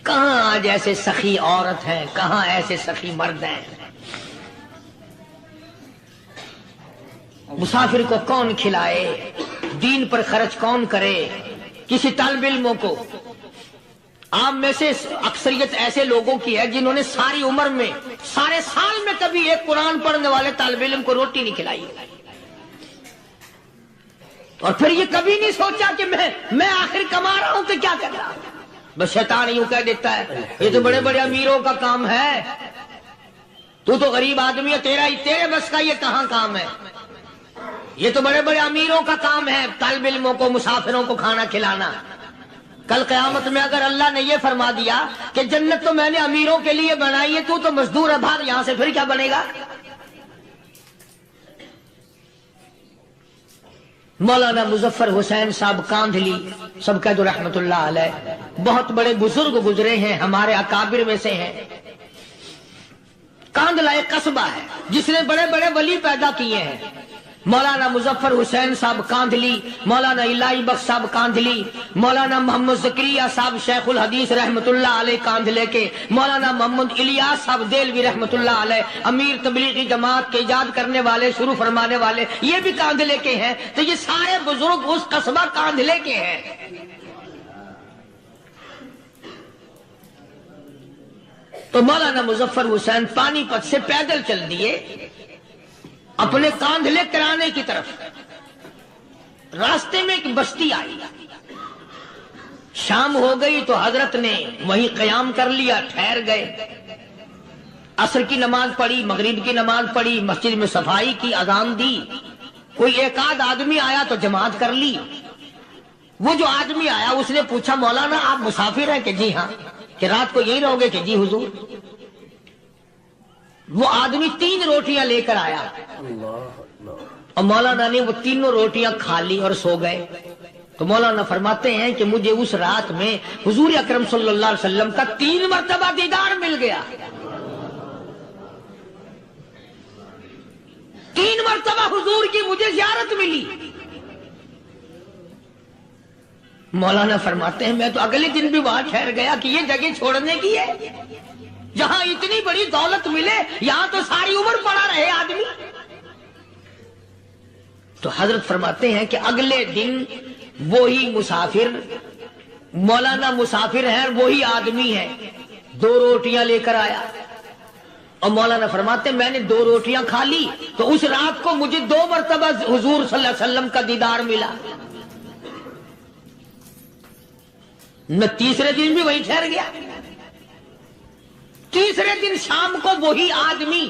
کہاں آج ایسے سخی عورت ہیں، کہاں ایسے سخی مرد ہیں؟ مسافر کو کون کھلائے، دین پر خرچ کون کرے؟ کسی طالب علموں کو، عام میں سے اکثریت ایسے لوگوں کی ہے جنہوں نے ساری عمر میں، سارے سال میں کبھی ایک قرآن پڑھنے والے طالب علم کو روٹی نہیں کھلائی، اور پھر یہ کبھی نہیں سوچا کہ میں آخر کما رہا ہوں تو کیا کر رہا ہوں۔ بس شیطان یوں کہہ دیتا ہے یہ تو بڑے بڑے امیروں کا کام ہے، تو غریب آدمی ہے، تیرے بس کا یہ کہاں کام ہے، یہ تو بڑے بڑے امیروں کا کام ہے طالب علموں کو مسافروں کو کھانا کھلانا۔ کل قیامت میں اگر اللہ نے یہ فرما دیا کہ جنت تو میں نے امیروں کے لیے بنائی ہے، تو مزدور ہے، بھاگ یہاں سے، پھر کیا بنے گا؟ مولانا مظفر حسین صاحب کاندھلی سب کہہ دو رحمت اللہ علیہ، بہت بڑے بزرگ گزرے ہیں، ہمارے اکابر میں سے ہیں۔ کاندھلا ایک قصبہ ہے جس نے بڑے بڑے ولی پیدا کیے ہیں۔ مولانا مظفر حسین صاحب کاندھلی، مولانا الہی بخش صاحب کاندھلی، مولانا محمد زکریا صاحب شیخ الحدیث رحمت اللہ علیہ کاندھلے کے، مولانا محمد الیاس صاحب دیلوی رحمت اللہ علیہ امیر تبلیغی جماعت کے ایجاد کرنے والے، شروع فرمانے والے، یہ بھی کاندھلے کے ہیں۔ تو یہ سارے بزرگ اس قصبہ کاندھلے کے ہیں۔ تو مولانا مظفر حسین پانی پت سے پیدل چل دیے اپنے کاندھلے کرانے کی طرف۔ راستے میں ایک بستی آئی، شام ہو گئی تو حضرت نے وہیں قیام کر لیا، ٹھہر گئے، عصر کی نماز پڑھی، مغرب کی نماز پڑھی، مسجد میں صفائی کی، اذان دی، کوئی ایک آدھ آدمی آیا تو جماعت کر لی۔ وہ جو آدمی آیا اس نے پوچھا مولانا آپ مسافر ہیں؟ کہ جی ہاں۔ کہ رات کو یہی رہو گے؟ کہ جی حضور۔ وہ آدمی 3 روٹیاں لے کر آیا اور مولانا نے وہ تینوں روٹیاں کھا لی اور سو گئے۔ تو مولانا فرماتے ہیں کہ مجھے اس رات میں حضور اکرم صلی اللہ علیہ وسلم کا 3 مرتبہ دیدار مل گیا، 3 مرتبہ حضور کی مجھے زیارت ملی۔ مولانا فرماتے ہیں میں تو اگلے دن بھی وہاں ٹھہر گیا کہ یہ جگہ چھوڑنے کی ہے، جہاں اتنی بڑی دولت ملے یہاں تو ساری عمر پڑا رہے آدمی۔ تو حضرت فرماتے ہیں کہ اگلے دن وہی مسافر، مولانا مسافر ہے، وہی آدمی ہے، 2 روٹیاں لے کر آیا اور مولانا فرماتے ہیں میں نے 2 روٹیاں کھا لی تو اس رات کو مجھے 2 مرتبہ حضور صلی اللہ علیہ وسلم کا دیدار ملا۔ میں تیسرے دن بھی وہی ٹھہر گیا، تیسرے دن شام کو وہی آدمی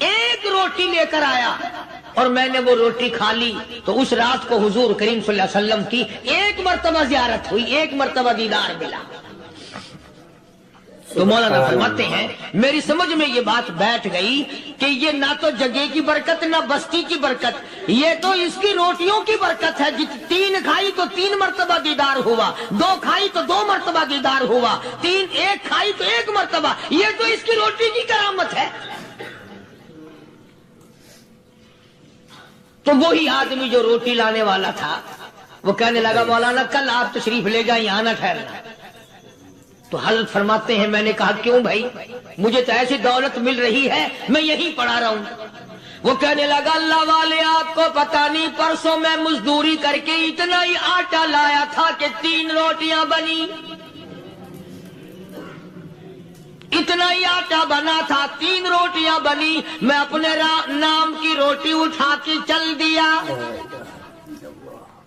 1 روٹی لے کر آیا اور میں نے وہ روٹی کھا لی تو اس رات کو حضور کریم صلی اللہ علیہ وسلم کی 1 مرتبہ زیارت ہوئی، 1 مرتبہ دیدار ملا۔ تو مولانا فرماتے ہیں میری سمجھ میں یہ بات بیٹھ گئی کہ یہ نہ تو جگہ کی برکت نہ بستی کی برکت، یہ تو اس کی روٹیوں کی برکت ہے۔ 3 کھائی تو 3 مرتبہ دیدار ہوا، 2 کھائی تو 2 مرتبہ دیدار ہوا، 1 کھائی تو 1 مرتبہ، یہ تو اس کی روٹی کی کرامت ہے۔ تو وہی آدمی جو روٹی لانے والا تھا وہ کہنے لگا مولانا کل آپ تشریف لے جائیں، یہاں نہ ٹھہرنا۔ تو حضرت فرماتے ہیں میں نے کہا کیوں بھائی، مجھے تو ایسی دولت مل رہی ہے میں یہیں پڑا رہا ہوں۔ وہ کہنے لگا اللہ والے آپ کو پتہ نہیں، پرسوں میں مزدوری کر کے اتنا ہی آٹا لایا تھا کہ 3 روٹیاں بنی، اتنا ہی آٹا بنا تھا، 3 روٹیاں بنی، میں اپنے نام کی روٹی اٹھا کے چل دیا۔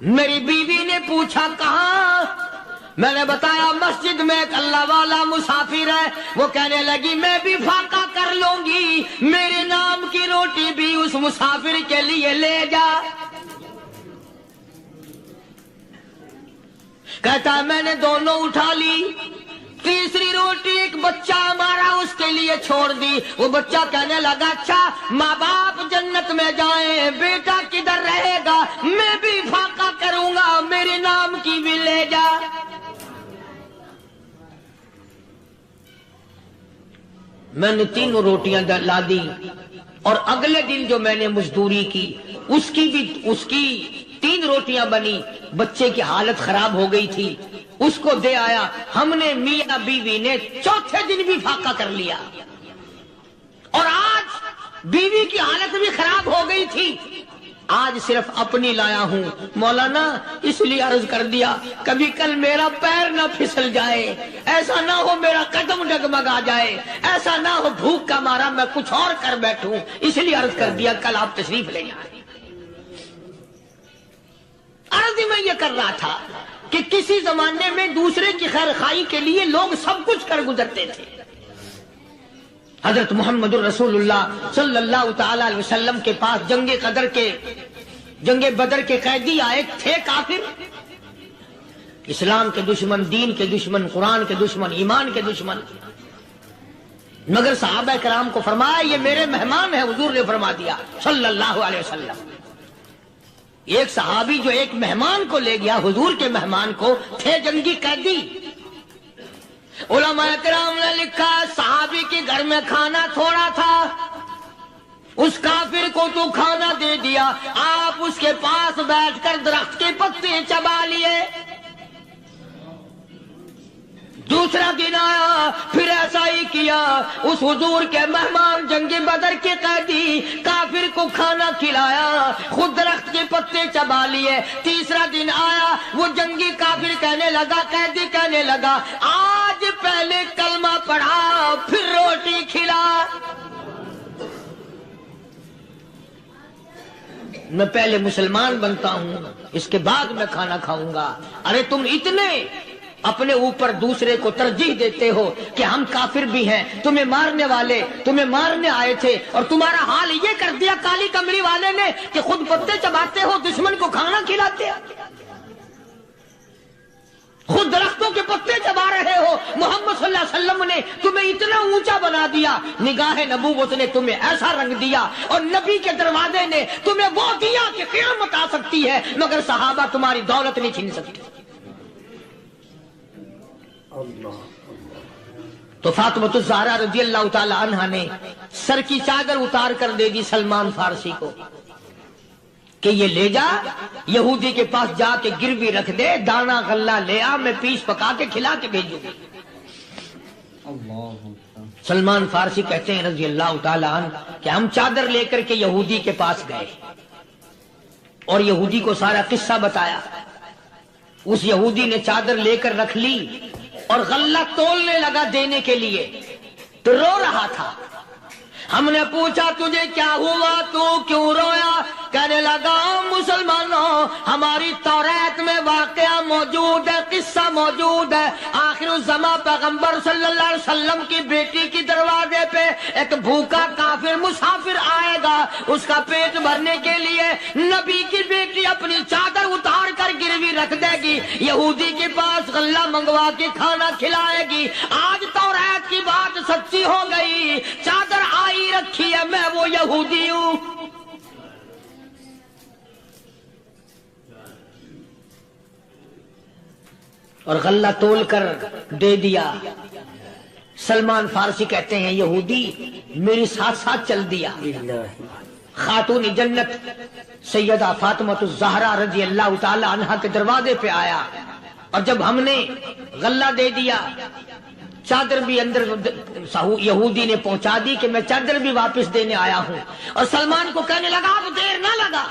میری بیوی نے پوچھا کہاں؟ میں نے بتایا مسجد میں ایک اللہ والا مسافر ہے۔ وہ کہنے لگی میں بھی فاقہ کر لوں گی، میرے نام کی روٹی بھی اس مسافر کے لیے لے جا۔ کہتا ہے میں نے دونوں اٹھا لی، تیسری روٹی ایک بچہ ہمارا اس کے لیے چھوڑ دی۔ وہ بچہ کہنے لگا اچھا ماں باپ جنت میں جائیں، بیٹا کدھر رہے گا، میں بھی فاقہ کروں گا، میرے نام کی بھی لے جا۔ میں نے 3 روٹیاں لا دی اور اگلے دن جو میں نے مزدوری کی اس کی 3 روٹیاں بنی، بچے کی حالت خراب ہو گئی تھی، اس کو دے آیا۔ ہم نے میاں بیوی نے چوتھے دن بھی فاقہ کر لیا اور آج بیوی کی حالت بھی خراب ہو گئی تھی، آج صرف اپنی لایا ہوں۔ مولانا اس لیے عرض کر دیا کبھی کل میرا پیر نہ پھسل جائے، ایسا نہ ہو میرا قدم ڈگمگا جائے، ایسا نہ ہو بھوک کا مارا میں کچھ اور کر بیٹھوں، اس لیے عرض کر دیا کل آپ تشریف لے جائیں۔ عرض میں یہ کر رہا تھا کہ کسی زمانے میں دوسرے کی خیر خواہی کے لیے لوگ سب کچھ کر گزرتے تھے. حضرت محمد الرسول اللہ صلی اللہ تعالی علیہ وسلم کے پاس جنگ بدر کے قیدی آئے تھے کافر، اسلام کے دشمن، دین کے دشمن، قرآن کے دشمن، ایمان کے دشمن. مگر صحابہ کرام کو فرمایا یہ میرے مہمان ہیں. حضور نے فرما دیا صلی اللہ علیہ وسلم. ایک صحابی جو ایک مہمان کو لے گیا، حضور کے مہمان کو، تھے جنگی قیدی. علماء کرام نے لکھا صحابی کے گھر میں کھانا تھوڑا تھا، اس کافر کو تو کھانا دے دیا، آپ اس کے پاس بیٹھ کر درخت کے پتے چبا لیے. دوسرا دن آیا، پھر ایسا ہی کیا. اس حضور کے مہمان جنگ بدر کے قیدی کافر کو کھانا کھلایا، خود درخت کے پتے چبا لیے. تیسرا دن آیا، وہ جنگی کافر کہنے لگا، قیدی کہنے لگا آج پہلے کلمہ پڑھا پھر روٹی کھلا. میں پہلے مسلمان بنتا ہوں، اس کے بعد میں کھانا کھاؤں گا. ارے تم اتنے اپنے اوپر دوسرے کو ترجیح دیتے ہو کہ ہم کافر بھی ہیں، تمہیں مارنے والے تمہیں مارنے آئے تھے، اور تمہارا حال یہ کر دیا کالی کمری والے نے کہ خود پتے چباتے ہو، دشمن کو کھانا کھلاتے ہو، خود درختوں کے پتے چبا رہے ہو. محمد صلی اللہ علیہ وسلم نے تمہیں اتنا اونچا بنا دیا، نگاہ نبوت نے تمہیں ایسا رنگ دیا، اور نبی کے دروازے نے تمہیں وہ دیا کہ قیامت آ سکتی ہے، مگر صحابہ تمہاری دولت نہیں چھین سکتے. تو فاطمہ الزہرا رضی اللہ تعالی عنہا نے سر کی چادر اتار کر دے دی سلمان فارسی کو کہ یہ لے جا، یہودی کے پاس جا کے گروی رکھ دے، دانا غلہ لے آ، میں پیس پکا کے کھلا کے بھیجوں گی. سلمان فارسی کہتے ہیں رضی اللہ تعالی عنہ کہ ہم چادر لے کر کے یہودی کے پاس گئے اور یہودی کو سارا قصہ بتایا. اس یہودی نے چادر لے کر رکھ لی اور غلہ تولنے لگا دینے کے لیے، تو رو رہا تھا. ہم نے پوچھا تجھے کیا ہوا، تو کیوں رویا؟ کہنے لگا مسلمانوں، ہماری توریت میں واقعہ موجود ہے، قصہ موجود ہے. آخر الزمان پیغمبر صلی اللہ علیہ وسلم کی بیٹی کی دروازے پہ ایک بھوکا کافر مسافر آئے گا، اس کا پیٹ بھرنے کے لیے نبی کی بیٹی اپنی چادر اتار کر گروی رکھ دے گی، یہودی کے پاس غلہ منگوا کے کھانا کھلائے گی. آج توریت کی بات سچی ہو گئی، چادر آئی رکھی ہے، میں وہ یہودی ہوں. اور غلہ تول کر دے دیا. سلمان فارسی کہتے ہیں یہودی میری ساتھ ساتھ چل دیا. خاتون جنت سیدہ فاطمہ الزہرا رضی اللہ تعالی عنہا کے دروازے پہ آیا، اور جب ہم نے غلہ دے دیا، چادر بھی اندر یہودی نے پہنچا دی کہ میں چادر بھی واپس دینے آیا ہوں. اور سلمان کو کہنے لگا اب دیر نہ لگا،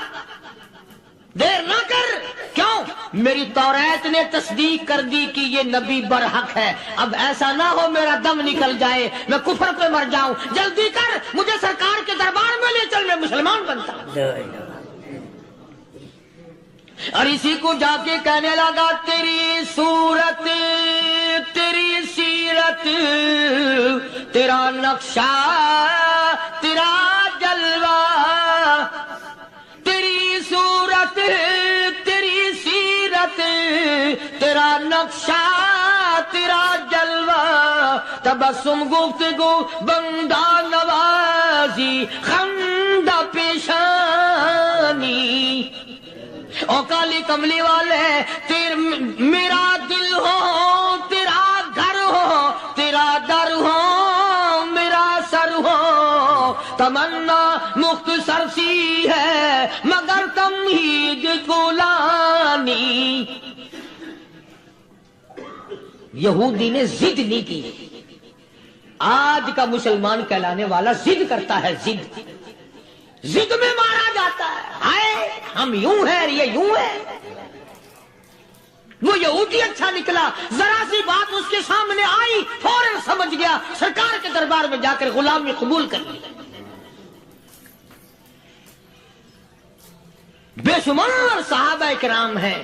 دیر نہ کر. کیوں؟ میری توریت نے تصدیق کر دی کہ یہ نبی برحق ہے. اب ایسا نہ ہو میرا دم نکل جائے، میں کفر پہ مر جاؤں. جلدی کر، مجھے سرکار کے دربار میں لے چل، میں مسلمان بنتا ہوں. اور اسی کو جا کے کہنے لگا تیری صورت، تیری سیرت، تیرا نقشہ، تیرا جلوہ، تیری صورت، تیری سیرت، تیرا نقشہ، تیرا جلوہ، تبسم گفتگو بندہ نوازی خندہ پیشانی. او کالی کملی والے میرا دل ہو، تیرا گھر ہو، تیرا در ہو، میرا سر ہو. تمنا مختصر سی ہے مگر تمہید گولانی. یہودی نے ضد نہیں کی. آج کا مسلمان کہلانے والا ضد کرتا ہے، ضد میں مارا جاتا ہے. ہائے ہم یوں ہیں، یہ یوں ہے. وہ یہودی اچھا نکلا، ذرا سی بات اس کے سامنے آئی فوراً سمجھ گیا، سرکار کے دربار میں جا کر غلامی قبول کر لی. بے شمار صحابہ کرام ہیں